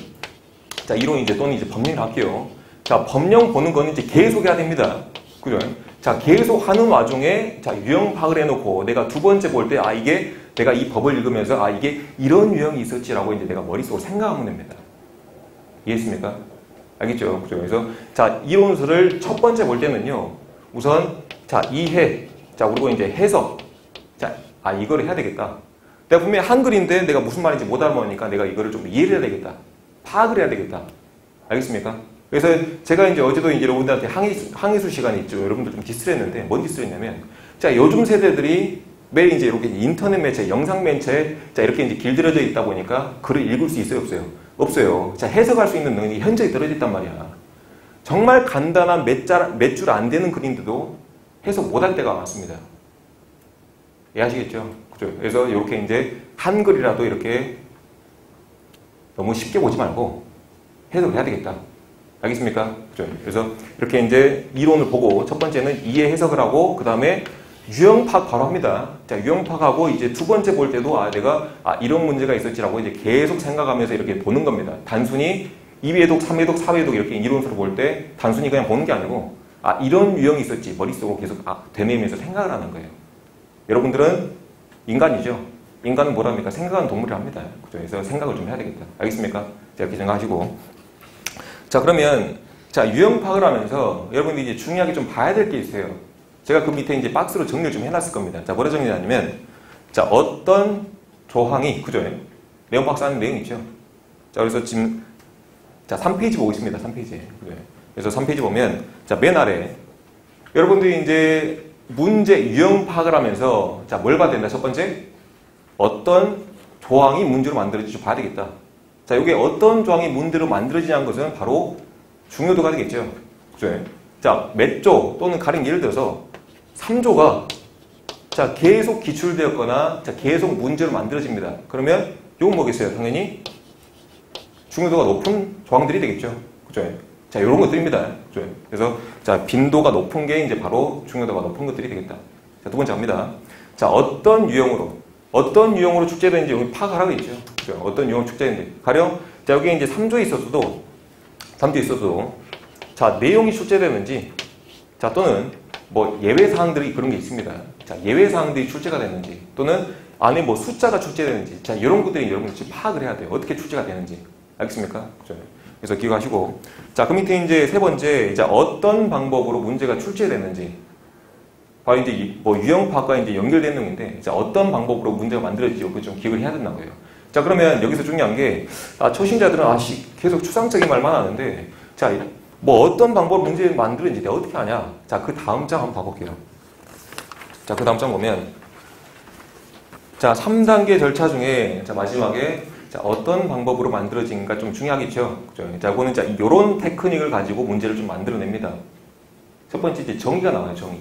자, 이론 이제 또는 이제 법령을 할게요. 자, 법령 보는 거는 이제 계속 해야 됩니다. 그죠? 자, 계속 하는 와중에, 자, 유형 파악을 해놓고, 내가 두 번째 볼 때, 아, 이게, 내가 이 법을 읽으면서, 아, 이게 이런 유형이 있었지라고 이제 내가 머릿속으로 생각하면 됩니다. 이해했습니까? 알겠죠? 그죠? 그래서, 자, 이론서를 첫 번째 볼 때는요, 우선, 자, 이해, 자, 그리고 이제 해석, 자, 아, 이거를 해야 되겠다. 내가 분명히 한글인데 내가 무슨 말인지 못 알아보니까 내가 이거를 좀 이해를 해야 되겠다. 파악을 해야 되겠다. 알겠습니까? 그래서 제가 이제 어제도 이제 여러분들한테 항해수 시간이 있죠. 여러분들 좀 디스를 했는데, 뭔 디스를 했냐면, 자, 요즘 세대들이 매일 이제 이렇게 인터넷 매체, 영상 매체, 자, 이렇게 이제 길들여져 있다 보니까 글을 읽을 수 있어요, 없어요? 없어요. 자, 해석할 수 있는 능력이 현저히 떨어져 있단 말이야. 정말 간단한 몇 줄 안 되는 글인데도 해석 못할 때가 많습니다. 이해하시겠죠? 그죠? 그래서 이렇게 이제 한글이라도 이렇게 너무 쉽게 보지 말고 해석을 해야 되겠다. 알겠습니까? 그죠? 그래서 이렇게 이제 이론을 보고 첫 번째는 이해 해석을 하고 그 다음에 유형 파악 바로 합니다. 자, 유형 파악하고 이제 두 번째 볼 때도 아, 내가 이런 문제가 있었지라고 이제 계속 생각하면서 이렇게 보는 겁니다. 단순히 2회독, 3회독, 4회독 이렇게 이론서로 볼 때 단순히 그냥 보는 게 아니고 아, 이런 유형이 있었지 머릿속으로 계속 되뇌면서 생각을 하는 거예요. 여러분들은 인간이죠. 인간은 뭐랍니까? 생각하는 동물이랍니다. 그죠? 그래서 생각을 좀 해야 되겠다. 알겠습니까? 자, 이렇게 생각하시고. 자, 그러면, 자, 유형 파악을 하면서 여러분들이 이제 중요하게 좀 봐야 될 게 있어요. 제가 그 밑에 이제 박스로 정리를 좀 해놨을 겁니다. 자, 뭐라 정리하냐면, 자, 어떤 조항이, 그죠? 내용 박스 안에 내용이 있죠. 자, 그래서 지금, 자, 3페이지 보고 있습니다. 3페이지. 그죠? 그래서 3페이지 보면, 자, 맨 아래, 여러분들이 이제 문제 유형 파악을 하면서, 자, 뭘 봐야 된다? 첫 번째, 어떤 조항이 문제로 만들어질지 봐야 되겠다. 자, 이게 어떤 조항이 문제로 만들어지냐는 것은 바로 중요도가 되겠죠. 그죠? 자, 몇 조 또는 가령 예를 들어서 3조가 자, 계속 기출되었거나 자, 계속 문제로 만들어집니다. 그러면 이건 뭐겠어요? 당연히 중요도가 높은 조항들이 되겠죠. 그죠? 자, 이런 것들입니다. 그죠? 그래서 자, 빈도가 높은 게 이제 바로 중요도가 높은 것들이 되겠다. 자, 두 번째 갑니다. 자, 어떤 유형으로 축제되는지 여기 파악을 하고 있죠. 그죠? 어떤 유형으로 축제되는지. 가령, 자, 여기 이제 3조에 있어서도, 자, 내용이 출제되는지, 자, 또는 뭐 예외사항들이 그런 게 있습니다. 자, 예외사항들이 출제가 되는지, 또는 안에 뭐 숫자가 출제되는지, 자, 이런 것들이 여러분들이 파악을 해야 돼요. 어떻게 출제가 되는지. 알겠습니까? 그죠? 그래서 기억하시고. 자, 그 밑에 이제 세 번째, 이제 어떤 방법으로 문제가 출제되는지. 바로 이제 뭐 유형 파악과 이제 연결된 내용인데, 자, 어떤 방법으로 문제가 만들어지고 그걸 좀 기억을 해야 된다고요. 자, 그러면 여기서 중요한 게, 초신자들은 계속 추상적인 말만 하는데, 자, 뭐 어떤 방법으로 문제를 만들었는지 내가 어떻게 아냐? 자, 그 다음 장 한번 봐볼게요. 자, 그 다음 장 보면, 자, 3단계 절차 중에, 자, 마지막에, 자, 어떤 방법으로 만들어진가 좀 중요하겠죠. 그죠? 자, 이거는 자, 요런 테크닉을 가지고 문제를 좀 만들어냅니다. 첫 번째, 이제 정의가 나와요, 정의.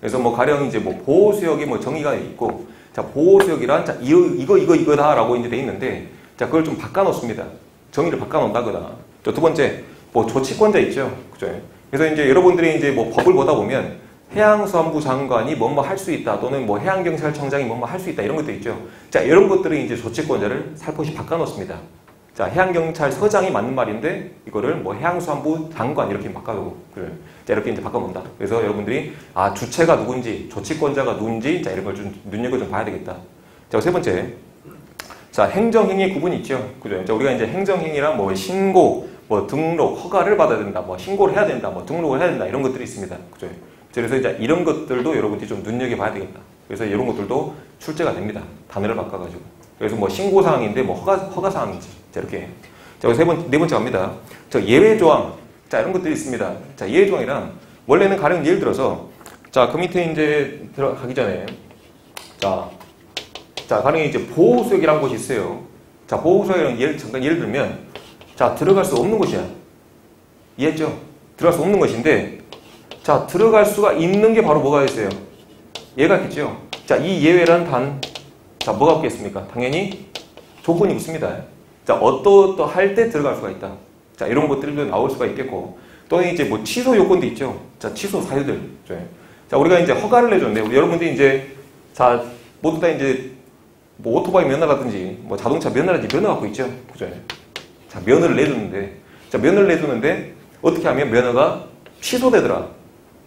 그래서 뭐 가령 이제 뭐 보호수역이 뭐 정의가 있고, 자, 보호수역이란 자, 이거다라고 이제 돼 있는데, 자, 그걸 좀 바꿔놓습니다. 정의를 바꿔놓는다거나. 또 두 번째, 뭐 조치권자 있죠. 그죠? 그래서 이제 여러분들이 이제 뭐 법을 보다 보면 해양수산부 장관이 뭐뭐 할 수 있다, 또는 뭐 해양경찰청장이 뭐뭐 할 수 있다, 이런 것도 있죠. 자, 이런 것들은 이제 조치권자를 살포시 바꿔놓습니다. 자, 해양경찰서장이 맞는 말인데, 이거를 뭐 해양수산부 장관 이렇게 바꿔놓고, 그래. 자, 이렇게 이제 바꿔놓는다. 그래서 여러분들이, 주체가 누군지, 조치권자가 누군지, 자, 이런 걸 좀 눈여겨 좀 봐야 되겠다. 자, 세 번째. 자, 행정행위 구분이 있죠. 그죠? 자, 우리가 이제 행정행위랑 뭐 신고, 뭐 등록, 허가를 받아야 된다, 뭐 신고를 해야 된다, 뭐 등록을 해야 된다, 이런 것들이 있습니다. 그죠? 그래서 이제 이런 것들도 여러분들이 좀 눈여겨 봐야 되겠다. 그래서 이런 것들도 출제가 됩니다. 단어를 바꿔가지고. 그래서 뭐 신고사항인데 뭐 허가사항인지. 자, 이렇게. 자, 네 번째 갑니다. 자, 예외조항. 자, 이런 것들이 있습니다. 자, 예외조항이란, 원래는 가령 예를 들어서, 자, 그 밑에 이제 들어가기 전에, 자, 가령 이제 보호수역이라는 곳이 있어요. 자, 보호수역이라는 잠깐 예를 들면, 자, 들어갈 수 없는 곳이야. 이해했죠? 들어갈 수 없는 것인데, 자, 들어갈 수가 있는 게 바로 뭐가 있어요? 얘가 있겠죠? 자, 이 예외란 자, 뭐가 없겠습니까? 당연히 조건이 있습니다. 자, 어떠할 때 들어갈 수가 있다. 자, 이런 것들도 나올 수가 있겠고, 또는 이제 뭐 취소 요건도 있죠. 자, 취소 사유들. 자, 우리가 이제 허가를 내줬는데, 여러분들이 이제, 자, 모두 다 이제, 뭐 오토바이 면허라든지, 뭐 자동차 면허라든지 면허 갖고 있죠. 그죠? 자, 면허를 내줬는데, 어떻게 하면 면허가 취소되더라.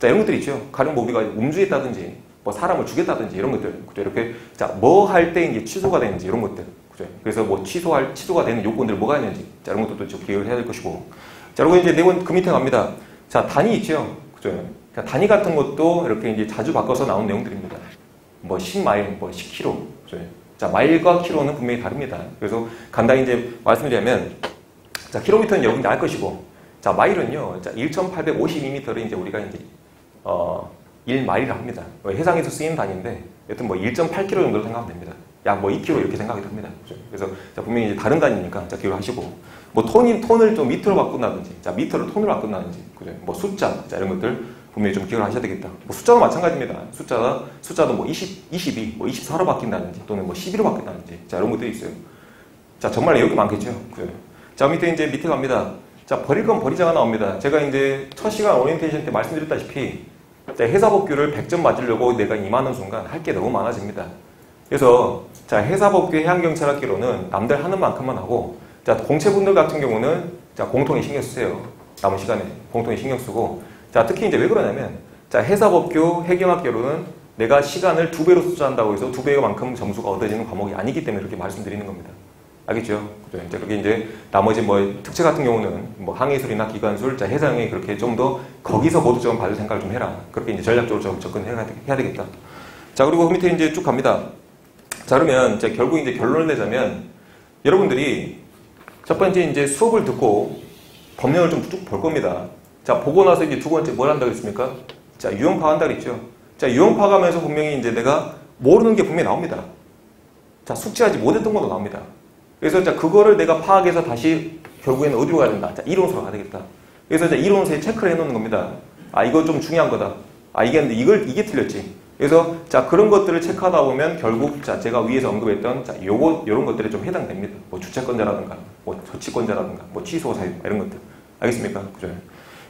자, 이런 것들 있죠. 가령 뭐 우리가 음주했다든지, 뭐 사람을 죽였다든지 이런 것들. 그죠? 이렇게. 자, 뭐 할 때 이제 취소가 되는지 이런 것들. 그죠? 그래서 뭐 취소가 되는 요건들 뭐가 있는지. 자, 이런 것들도 좀 기억을 해야 될 것이고. 자, 그리고 이제 그 밑에 갑니다. 자, 단위 있죠. 그죠? 자, 단위 같은 것도 이렇게 이제 자주 바꿔서 나온 내용들입니다. 뭐 10마일, 뭐 10km. 그죠? 자, 마일과 킬로는 분명히 다릅니다. 그래서 간단히 이제 말씀드리자면, 자, 킬로미터는 여러분이 알 것이고, 자, 마일은요, 자, 1,852m를 이제 우리가 이제, 1마일이라 합니다. 해상에서 쓰이는 단위인데, 여튼 뭐 1.8km 정도로 생각하면 됩니다. 약 뭐 2km 이렇게 생각이 됩니다. 그죠? 그래서, 자, 분명히 이제 다른 단위니까, 자, 기억을 하시고, 뭐 톤을 좀 미터로 바꾼다든지, 자, 미터를 톤으로 바꾼다든지, 그죠? 뭐 숫자, 자, 이런 것들 분명히 좀 기억을 하셔야 되겠다. 뭐 숫자도 마찬가지입니다. 숫자도 뭐 22, 뭐 24로 바뀐다든지, 또는 뭐 12로 바뀐다든지, 자, 이런 것들이 있어요. 자, 정말 이렇게 많겠죠. 그죠? 자, 밑에 갑니다. 자, 버릴 건 버리자가 나옵니다. 제가 이제 첫 시간 오리엔테이션 때 말씀드렸다시피, 자, 회사법규를 100점 맞으려고 내가 임하는 순간 할 게 너무 많아집니다. 그래서, 자, 회사법규 해양경찰학기로는 남들 하는 만큼만 하고, 자, 공채분들 같은 경우는, 자, 공통에 신경 쓰세요. 남은 시간에 공통에 신경 쓰고, 자, 특히 이제 왜 그러냐면, 자, 회사법규 해경학기로는 내가 시간을 2배로 숫자한다고 해서 2배만큼 점수가 얻어지는 과목이 아니기 때문에 그렇게 말씀드리는 겁니다. 알겠죠? 그죠? 이제 그게 이제 나머지 뭐 특채 같은 경우는 뭐 항해술이나 기관술, 자, 해상에 그렇게 좀 더 거기서 모두점 받을 생각을 좀 해라. 그렇게 이제 전략적으로 좀 접근해야 되겠다. 자, 그리고 그 밑에 이제 쭉 갑니다. 자, 그러면 이제 결국 이제 결론을 내자면 여러분들이 첫 번째 이제 수업을 듣고 법령을 좀 쭉 볼 겁니다. 자, 보고 나서 이제 두 번째 뭘 한다고 했습니까? 자, 유형 파악한다고 했죠. 자, 유형 파악하면서 분명히 이제 내가 모르는 게 분명히 나옵니다. 자, 숙지하지 못했던 것도 나옵니다. 그래서 자, 그거를 내가 파악해서 다시 결국에는 어디로 가야 된다? 자, 이론서로 가야 되겠다. 그래서 자, 이론서에 체크를 해 놓는 겁니다. 아, 이거 좀 중요한 거다. 아, 이게 틀렸지. 그래서 자, 그런 것들을 체크하다 보면 결국 자, 제가 위에서 언급했던 자, 요런 것들에 좀 해당됩니다. 뭐 주체권자라든가, 뭐 저치권자라든가, 뭐 취소 사유 이런 것들. 알겠습니까? 그죠?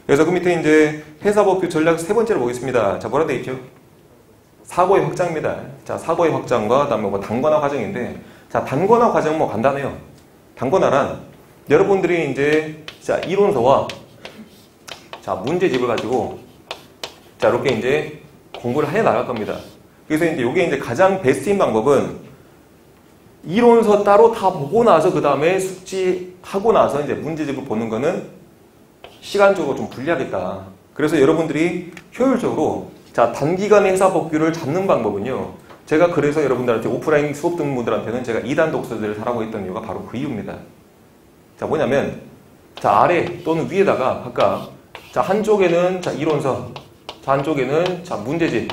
그래서 그 밑에 이제 회사법규 전략 세 번째로 보겠습니다. 자, 뭐라 되어 있죠? 사고의 확장입니다. 자, 사고의 확장과 그다음에 뭐 단권화 과정인데, 자, 단권화 과정은 뭐 간단해요. 단권화란 여러분들이 이제 자, 이론서와 자, 문제집을 가지고 자, 이렇게 이제 공부를 해 나갈 겁니다. 그래서 이제 이게 이제 가장 베스트인 방법은 이론서 따로 다 보고 나서 그 다음에 숙지하고 나서 이제 문제집을 보는 거는 시간적으로 좀 불리하겠다. 그래서 여러분들이 효율적으로 자, 단기간에 회사법규를 잡는 방법은요. 제가 그래서 여러분들한테 오프라인 수업 듣는 분들한테는 제가 2단 독서들을 하라고 했던 이유가 바로 그 이유입니다. 자, 뭐냐면 자, 아래 또는 위에다가 각각 자, 한쪽에는 자, 이론서, 자, 한쪽에는 자, 문제집.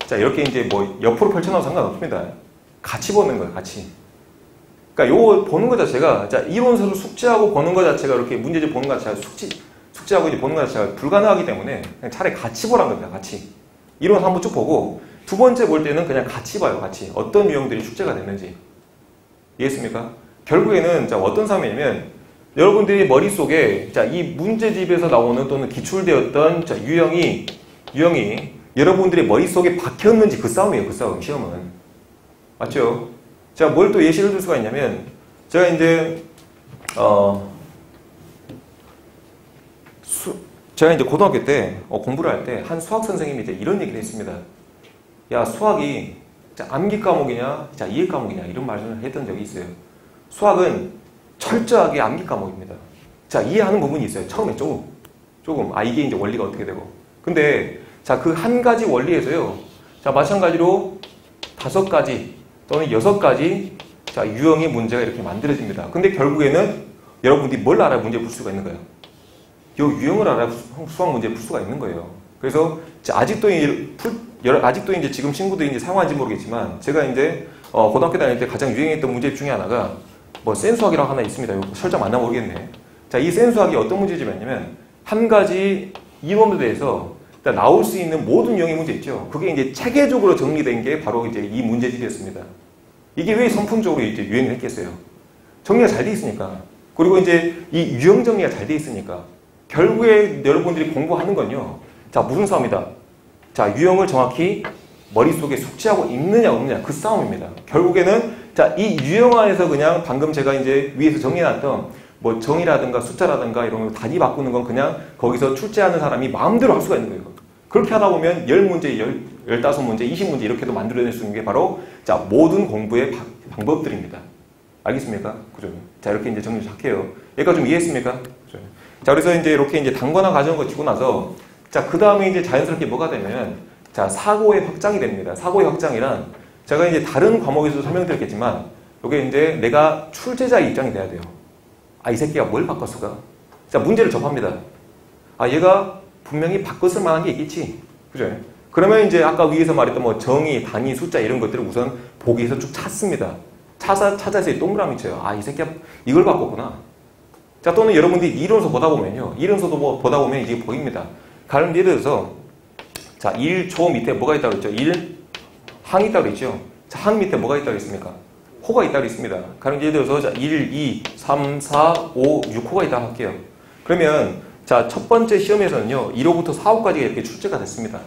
자, 이렇게 이제 뭐 옆으로 펼쳐놔도 상관없습니다. 같이 보는 거예요, 같이. 그러니까 요거 보는 것 자체가 자, 이론서를 숙지하고 보는 것 자체가 이렇게 문제집 보는 것 자체가 숙지하고 이제 보는 것 자체가 불가능하기 때문에 그냥 차라리 같이 보라는 겁니다, 같이. 이론 한번 쭉 보고 두 번째 볼 때는 그냥 같이 봐요, 같이. 어떤 유형들이 숙제가 됐는지. 이해했습니까? 결국에는 자, 어떤 상황이냐면 여러분들이 머릿속에 자, 이 문제집에서 나오는 또는 기출되었던 자, 유형이 여러분들의 머릿속에 박혔는지 그 싸움이에요, 그 싸움, 시험은. 맞죠? 제가 뭘 또 예시를 들 수가 있냐면 제가 이제 제가 이제 고등학교 때 공부를 할 때 한 수학 선생님이 이제 이런 얘기를 했습니다. 야, 수학이 자, 암기 과목이냐, 자, 이해 과목이냐 이런 말을 했던 적이 있어요. 수학은 철저하게 암기 과목입니다. 자, 이해하는 부분이 있어요. 처음에 조금 이게 이제 원리가 어떻게 되고. 근데 자, 그 한 가지 원리에서요. 자, 마찬가지로 5가지 또는 6가지 자, 유형의 문제가 이렇게 만들어집니다. 근데 결국에는 여러분들이 뭘 알아야 문제 풀 수가 있는 거예요? 이 유형을 알아야 수학 문제 풀 수가 있는 거예요. 그래서 아직도 이제 지금 친구들이 이제 사용하는지 모르겠지만 제가 이제 고등학교 다닐 때 가장 유행했던 문제 중에 하나가 뭐 센수학이라고 하나 있습니다. 이거 설정 맞나 모르겠네. 자, 이 센수학이 어떤 문제집이냐면 한 가지 이론에 대해서 나올 수 있는 모든 유형의 문제 있죠. 그게 이제 체계적으로 정리된 게 바로 이제 이 문제집이었습니다. 이게 왜 선풍적으로 이제 유행을 했겠어요? 정리가 잘 돼 있으니까. 그리고 이제 이 유형 정리가 잘 돼 있으니까. 결국에 여러분들이 공부하는 건요. 자, 무슨 싸움이다? 자, 유형을 정확히 머릿속에 숙지하고 있느냐 없느냐 그 싸움입니다. 결국에는 자, 이 유형 안에서 그냥 방금 제가 이제 위에서 정리해놨던 뭐 정의라든가 숫자라든가 이런 거 단위 바꾸는 건 그냥 거기서 출제하는 사람이 마음대로 할 수가 있는 거예요. 그렇게 하다 보면 10문제, 15문제, 20문제 이렇게도 만들어낼 수 있는 게 바로 자, 모든 공부의 방법들입니다. 알겠습니까? 그죠? 자, 이렇게 이제 정리 할게요. 여기까지 좀 이해했습니까? 그죠? 자, 그래서 이제 이렇게 이제 단거나 과정을 거치고 나서 자, 그 다음에 이제 자연스럽게 뭐가 되면 자, 사고의 확장이 됩니다. 사고의 확장이란 제가 이제 다른 과목에서도 설명드렸겠지만 이게 이제 내가 출제자의 입장이 돼야 돼요. 아, 이 새끼가 뭘 바꿨을까? 자, 문제를 접합니다. 아, 얘가 분명히 바꿨을 만한 게 있겠지. 그죠? 그러면 이제 아까 위에서 말했던 뭐 정의, 단위, 숫자 이런 것들을 우선 보기에서 쭉 찾습니다. 찾아서 동그라미 쳐요. 아, 이 새끼가 이걸 바꿨구나. 자, 또는 여러분들이 이론서 보다 보면요. 이론서도 뭐 보다 보면 이게 보입니다. 가령 예를 들어서 자, 1조 밑에 뭐가 있다고 했죠? 1항이 있다고 했죠? 자, 항 밑에 뭐가 있다고 했습니까? 호가 있다고 했습니다. 가령 예를 들어서 자, 1, 2, 3, 4, 5, 6호가 있다고 할게요. 그러면 자, 첫 번째 시험에서는요. 1호부터 4호까지가 이렇게 출제가 됐습니다.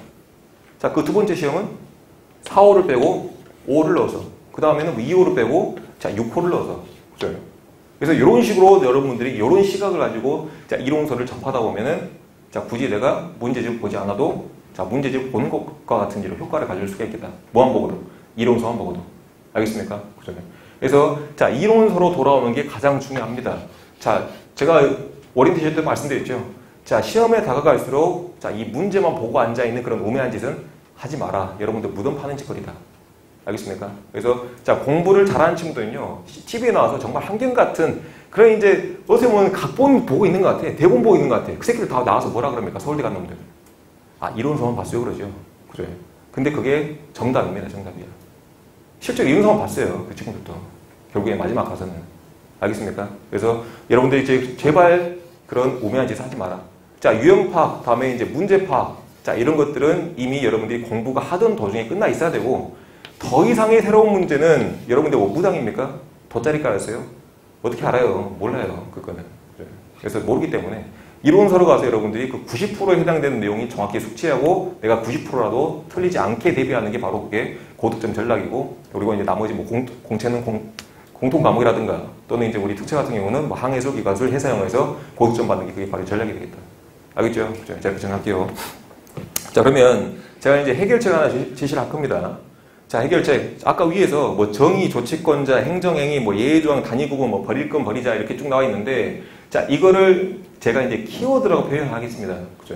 자, 그 두 번째 시험은 4호를 빼고 5호를 넣어서 그 다음에는 2호를 빼고 자, 6호를 넣어서 그죠? 그래서 이런 식으로 여러분들이 이런 시각을 가지고 자, 이론서를 접하다 보면은 자, 굳이 내가 문제집 보지 않아도 자, 문제집 보는 것과 같은 이런 효과를 가질 수가 있겠다. 뭐만 보고도 이론서만 보고도 알겠습니까? 그죠? 그래서 자, 이론서로 돌아오는 게 가장 중요합니다. 자, 제가 오리엔테이션 때 말씀드렸죠. 자, 시험에 다가갈수록 자, 이 문제만 보고 앉아있는 그런 우매한 짓은 하지 마라. 여러분들 무덤 파는 짓거리다. 알겠습니까? 그래서 자, 공부를 잘하는 친구들은요. TV에 나와서 정말 한결같은 그런 이제 어떻게 보면 각본 보고 있는 것 같아. 대본 보고 있는 것 같아. 그 새끼들 다 나와서 뭐라 그럽니까? 서울대 간 놈들. 아, 이론서만 봤어요 그러죠. 그래. 근데 그게 정답입니다. 정답이야. 실제로 이론서만 봤어요. 그 친구들도. 결국에 마지막 가서는. 알겠습니까? 그래서 여러분들 이제 제발 그런 우매한 짓 하지 마라. 자, 유형 파악, 다음에 이제 문제 파악. 자, 이런 것들은 이미 여러분들이 공부가 하던 도중에 끝나 있어야 되고, 더 이상의 새로운 문제는 여러분들 뭐 무당입니까? 돗자리 깔았어요? 어떻게 알아요? 몰라요. 그거는. 그래서 모르기 때문에 이론서로 가서 여러분들이 그 90%에 해당되는 내용이 정확히 숙지하고 내가 90%라도 틀리지 않게 대비하는 게 바로 그게 고득점 전략이고, 그리고 이제 나머지 뭐 공채는 공통 과목이라든가 또는 이제 우리 특채 같은 경우는 뭐 항해술, 기관술, 해사영어에서 고득점 받는 게 그게 바로 전략이 되겠다. 알겠죠? 자, 이렇게 정할게요. 자, 그러면 제가 이제 해결책 하나 제시를 할 겁니다. 자, 해결책. 아까 위에서 뭐 정의, 조치권자, 행정행위, 뭐 예외조항, 단위구분, 뭐 버릴 건 버리자 이렇게 쭉 나와 있는데, 자, 이거를 제가 이제 키워드라고 표현하겠습니다. 그죠?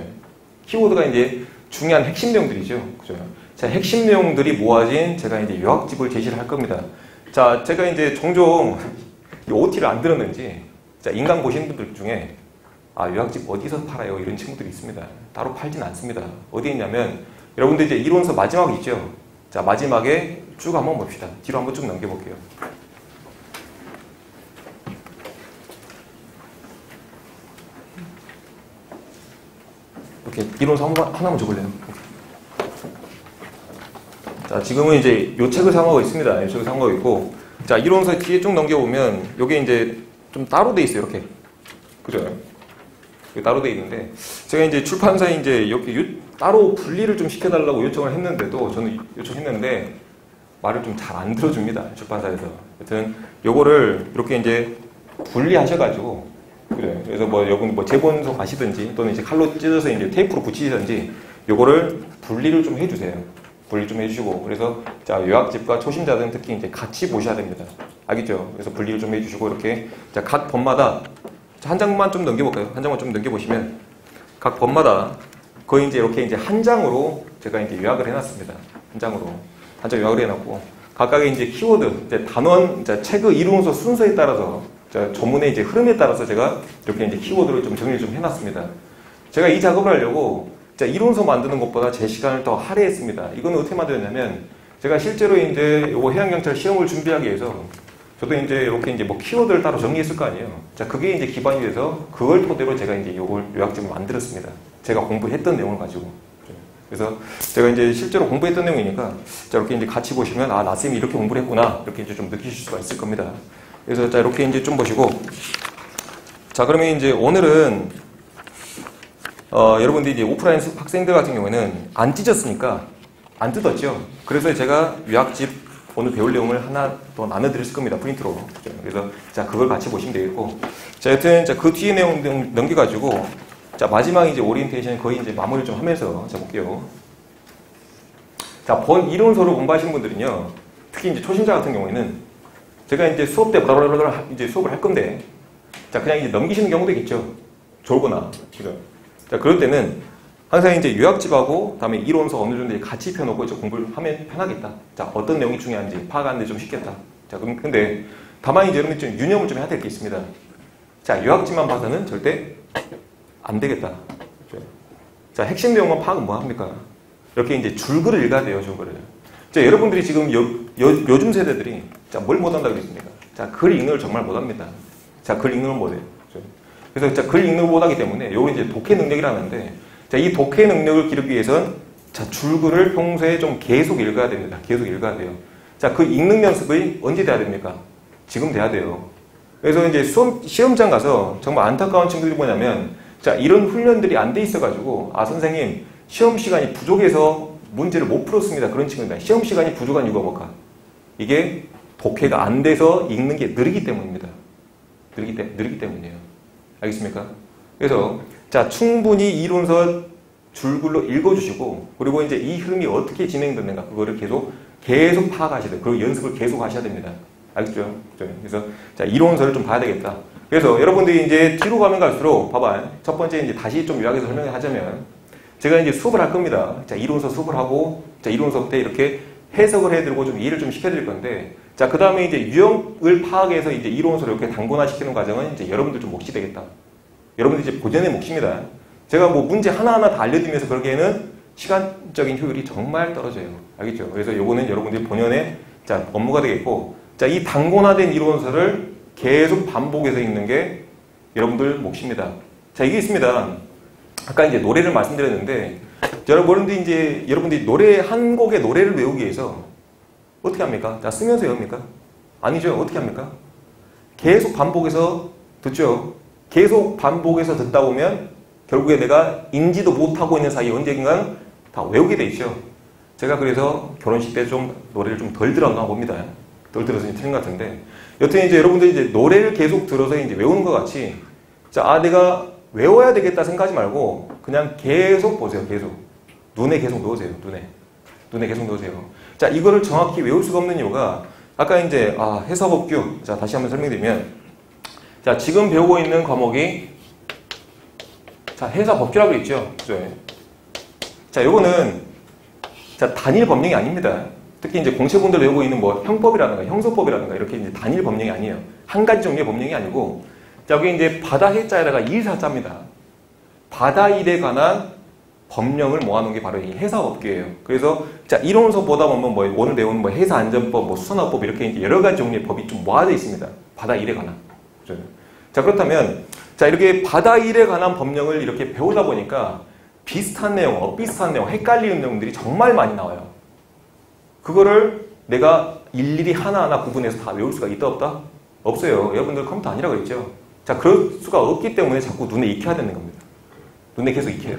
키워드가 이제 중요한 핵심 내용들이죠. 그죠? 자, 핵심 내용들이 모아진 제가 이제 요약집을 제시를 할 겁니다. 자, 제가 이제 종종 OT를 안 들었는지, 자, 인강 보신 분들 중에 아, 요약집 어디서 팔아요? 이런 친구들이 있습니다. 따로 팔진 않습니다. 어디에 있냐면, 여러분들 이제 이론서 마지막에 있죠? 자, 마지막에 쭉 한번 봅시다. 뒤로 한번 쭉 넘겨볼게요. 이렇게 이론서 하나만 줘볼래요? 자, 지금은 이제 요 책을 사용하고 있습니다. 이 책을 사용하고 있고, 자, 이론서 뒤에 쭉 넘겨보면, 요게 이제 좀 따로 돼 있어요. 이렇게. 그죠? 따로 돼 있는데, 제가 이제 출판사에 이제 이렇게 따로 분리를 좀 시켜달라고 요청을 했는데도, 저는 요청했는데, 말을 좀 잘 안 들어줍니다. 출판사에서. 여튼, 요거를 이렇게 이제 분리하셔가지고, 그래. 그래서 뭐, 여러분 뭐 재본소 가시든지, 또는 이제 칼로 찢어서 이제 테이프로 붙이시든지, 요거를 분리를 좀 해주세요. 분리 좀 해주시고, 그래서, 자, 요약집과 초심자들은 특히 이제 같이 보셔야 됩니다. 알겠죠? 그래서 분리를 좀 해주시고, 이렇게, 자, 각 번마다, 한 장만 좀 넘겨볼까요? 한 장만 좀 넘겨보시면 각 번마다 거의 이제 이렇게 이제 한 장으로 제가 이제 요약을 해놨습니다. 한 장으로 한 장 요약을 해놨고, 각각의 이제 키워드, 이제 단원, 이제 책의 이론서 순서에 따라서 전문의 이제 흐름에 따라서 제가 이렇게 이제 키워드를 좀 정리를 좀 해놨습니다. 제가 이 작업을 하려고 이론서 만드는 것보다 제 시간을 더 할애했습니다. 이거는 어떻게 만들었냐면, 제가 실제로 이제 요거 해양경찰 시험을 준비하기 위해서 저도 이제 이렇게 이제 뭐 키워드를 따로 정리했을 거 아니에요. 자, 그게 이제 기반이 돼서 그걸 토대로 제가 이제 요걸 요약집을 만들었습니다. 제가 공부했던 내용을 가지고. 그래서 제가 이제 실제로 공부했던 내용이니까 자, 이렇게 이제 같이 보시면 아, 나쌤이 이렇게 공부를 했구나. 이렇게 이제 좀 느끼실 수가 있을 겁니다. 그래서 자, 이렇게 이제 좀 보시고. 자, 그러면 이제 오늘은 여러분들이 이제 오프라인 학생들 같은 경우에는 안 찢었으니까 안 뜯었죠. 그래서 제가 요약집 오늘 배울 내용을 하나 더 나눠드릴 겁니다. 프린트로. 그래서 자, 그걸 같이 보시면 되겠고, 자, 여튼 자, 그 뒤에 내용 넘겨가지고 자, 마지막 이제 오리엔테이션 거의 이제 마무리를 좀 하면서 자, 볼게요. 자, 이론서로 공부하시는 분들은요, 특히 이제 초심자 같은 경우에는 제가 이제 수업 때 바라바라 이제 수업을 할 건데, 자, 그냥 이제 넘기시는 경우도 있겠죠. 졸거나. 그죠? 자, 그럴 때는 항상 이제 요약집하고 다음에 이론서 어느 정도 같이 펴놓고 이제 공부를 하면 편하겠다. 자, 어떤 내용이 중요한지 파악하는데 좀 쉽겠다. 자, 그럼 근데 다만 이제 여러분들 좀 유념을 좀 해야 될 게 있습니다. 자, 요약집만 봐서는 절대 안 되겠다. 자, 핵심 내용만 파악은 뭐 합니까? 이렇게 이제 줄글을 읽어야 돼요, 줄글을. 자, 여러분들이 지금 요즘 세대들이 자, 뭘 못한다 그랬습니까? 자, 글 읽는 걸 정말 못합니다. 자, 글 읽는 걸 못해요. 그래서 자, 글 읽는 걸 못하기 때문에 요건 이제 독해 능력이라는데, 자, 이 독해 능력을 기르기 위해서는 자, 줄글을 평소에 좀 계속 읽어야 됩니다. 계속 읽어야 돼요. 자, 그 읽는 연습이 언제 돼야 됩니까? 지금 돼야 돼요. 그래서 이제 시험장 가서 정말 안타까운 친구들이 뭐냐면, 자, 이런 훈련들이 안 돼 있어가지고, 아, 선생님, 시험 시간이 부족해서 문제를 못 풀었습니다. 그런 친구입니다. 시험 시간이 부족한 이유가 뭘까? 이게 독해가 안 돼서 읽는 게 느리기 때문입니다. 느리기 때문이에요. 알겠습니까? 그래서, 자, 충분히 이론서 줄글로 읽어주시고, 그리고 이제 이 흐름이 어떻게 진행되는가, 그거를 계속 파악하셔야 돼요. 그 연습을 계속 하셔야 됩니다. 알겠죠? 그래서, 자, 이론서를 좀 봐야 되겠다. 그래서 여러분들이 이제 뒤로 가면 갈수록, 봐봐. 첫 번째 이제 다시 좀 요약해서 설명을 하자면, 제가 이제 수업을 할 겁니다. 자, 이론서 수업을 하고, 자, 이론서 때 이렇게 해석을 해드리고 좀 이해를 좀 시켜드릴 건데, 자, 그 다음에 이제 유형을 파악해서 이제 이론서를 이렇게 단권화시키는 과정은 이제 여러분들 좀 몫이 되겠다. 여러분들 이제 본연의 몫입니다. 제가 뭐 문제 하나하나 다 알려드리면서 그러기에는 시간적인 효율이 정말 떨어져요. 알겠죠? 그래서 요거는 여러분들이 본연의 자, 업무가 되겠고, 자, 이 단권화된 이론서를 계속 반복해서 읽는 게 여러분들 몫입니다. 자, 이게 있습니다. 아까 이제 노래를 말씀드렸는데, 여러분들이 노래, 한 곡의 노래를 외우기 위해서 어떻게 합니까? 자, 쓰면서 외웁니까? 아니죠. 어떻게 합니까? 계속 반복해서 듣죠. 계속 반복해서 듣다 보면 결국에 내가 인지도 못하고 있는 사이에 언젠간 다 외우게 돼 있죠. 제가 그래서 결혼식 때 좀 노래를 좀 덜 들었나 봅니다. 덜 들어서 틀린 것 같은데. 여튼 이제 여러분들이 이제 노래를 계속 들어서 이제 외우는 것 같이, 자, 아, 내가 외워야 되겠다 생각하지 말고 그냥 계속 보세요. 계속. 눈에 계속 넣으세요. 눈에 계속 넣으세요. 자, 이거를 정확히 외울 수가 없는 이유가 아까 이제 해서법규. 자, 다시 한번 설명드리면, 자, 지금 배우고 있는 과목이 자, 해서법규라고 있죠. 그죠? 자, 요거는 자, 단일 법령이 아닙니다. 특히 이제 공채분들 외우고 있는 뭐 형법이라든가 형소법이라든가 이렇게 이제 단일 법령이 아니에요. 한 가지 종류의 법령이 아니고, 자, 여기 이제 바다 해자에다가 일사자입니다. 바다 일에 관한 법령을 모아놓은 게 바로 이 해사법규예요. 그래서 자, 이론서 보다 보면 뭐 오늘 배우는 뭐 해사안전법, 뭐 수산업법 이렇게 이제 여러 가지 종류의 법이 좀 모아져 있습니다. 바다 일에 관한. 그렇죠? 자, 그렇다면 자, 이렇게 바다 일에 관한 법령을 이렇게 배우다 보니까 비슷한 내용, 엇비슷한 내용, 헷갈리는 내용들이 정말 많이 나와요. 그거를 내가 일일이 하나하나 구분해서 다 외울 수가 있다 없다? 없어요. 여러분들 컴퓨터 아니라고 했죠. 자, 그럴 수가 없기 때문에 자꾸 눈에 익혀야 되는 겁니다. 눈에 계속 익혀요.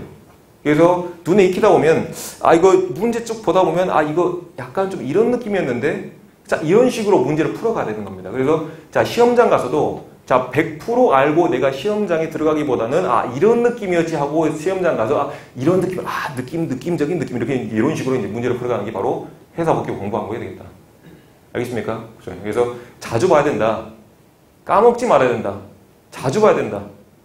그래서 눈에 익히다 보면, 아, 이거 문제 쭉 보다 보면, 아, 이거 약간 좀 이런 느낌이었는데, 자, 이런 식으로 문제를 풀어가야 되는 겁니다. 그래서 자, 시험장 가서도 자, 100% 알고 내가 시험장에 들어가기보다는 아, 이런 느낌이었지 하고 시험장 가서 아, 이런 느낌, 아, 느낌적인 느낌 이렇게 이런 식으로 이제 문제를 풀어가는 게 바로 해사법규 공부한 거야 되겠다. 알겠습니까? 그래서 자주 봐야 된다. 까먹지 말아야 된다. 자주 봐야 된다.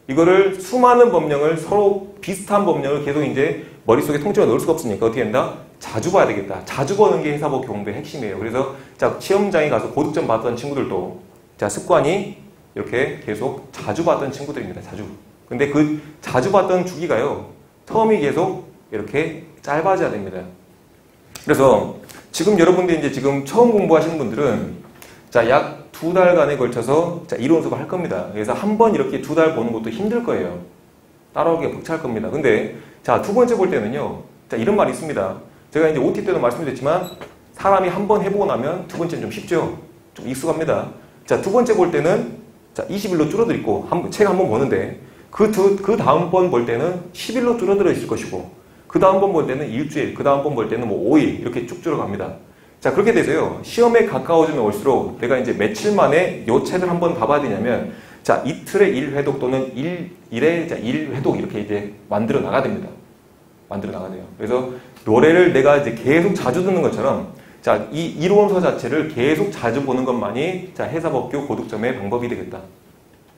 이거를 수많은 법령을 서로 비슷한 법령을 계속 이제 머릿속에 통째로 넣을 수가 없으니까 어떻게 된다? 자주 봐야 되겠다. 자주 보는 게 해사법 공부의 핵심이에요. 그래서 자, 시험장에 가서 고득점 받던 친구들도 자, 습관이 이렇게 계속 자주 봤던 친구들입니다. 자주. 근데 그 자주 봤던 주기가요, 텀이 계속 이렇게 짧아져야 됩니다. 그래서 지금 여러분들이 이제 지금 처음 공부하시는 분들은 자, 약 2달간에 걸쳐서 자, 이론 수업을 할 겁니다. 그래서 한 번 이렇게 2달 보는 것도 힘들 거예요. 따라오기가 벅찰 겁니다. 근데 자, 두 번째 볼 때는요, 자, 이런 말이 있습니다. 제가 이제 OT 때도 말씀드렸지만 사람이 한 번 해보고 나면 두 번째는 좀 쉽죠. 좀 익숙합니다. 자, 두 번째 볼 때는 자, 20일로 줄어들고 책 한 번 보는데 그 다음 번 볼 때는 10일로 줄어들어 있을 것이고 그 다음 번 볼 때는 일주일, 그 다음 번 볼 때는 뭐 5일 이렇게 쭉 줄어갑니다. 자, 그렇게 돼서요, 시험에 가까워지면 올수록 내가 이제 며칠 만에 요 책을 한번 봐봐야 되냐면 자, 이틀의 1회독 또는 일의 1회독 이렇게 이제 만들어 나가야 됩니다. 만들어 나가야 돼요. 그래서 노래를 내가 이제 계속 자주 듣는 것처럼 자, 이 이론서 자체를 계속 자주 보는 것만이 자, 해사법규 고득점의 방법이 되겠다.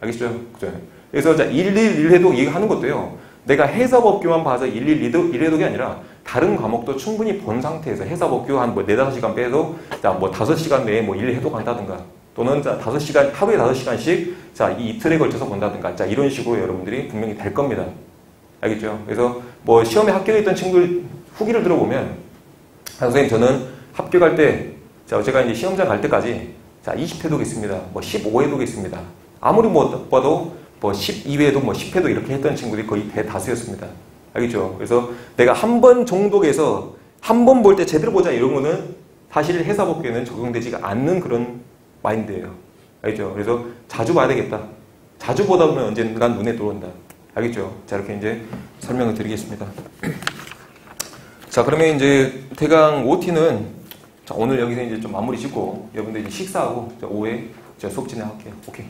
알겠죠? 그죠? 그래서 자, 1회독 얘기하는 것도요. 내가 해사법규만 봐서 1회독이 아니라 다른 과목도 충분히 본 상태에서 해사법규 한 뭐 4-5시간 빼도 자, 뭐 5시간 내에 뭐 1회독 한다든가 또는 자, 5시간, 하루에 5시간씩 자, 이 이틀에 걸쳐서 본다든가 자, 이런 식으로 여러분들이 분명히 될 겁니다. 알겠죠? 그래서 뭐 시험에 합격했던 친구들 후기를 들어보면 선생님 저는 합격할 때 자, 제가 이제 시험장 갈 때까지 자, 20회독 있습니다. 뭐 15회독 있습니다. 아무리 뭐 봐도 뭐 12회독 뭐 10회독 이렇게 했던 친구들이 거의 대다수였습니다. 알겠죠? 그래서 내가 한 번 정독에서 한 번 볼 때 제대로 보자 이런 거는 사실 해사법규에는 적용되지가 않는 그런 마인드예요. 알겠죠? 그래서 자주 봐야 되겠다. 자주 보다 보면 언젠간 눈에 들어온다. 알겠죠? 자, 이렇게 이제 설명을 드리겠습니다. 자, 그러면 이제 대강 OT는 자, 오늘 여기서 이제 좀 마무리 짓고 여러분들 이제 식사하고 오후에 제가 수업 진행할게요. 오케이.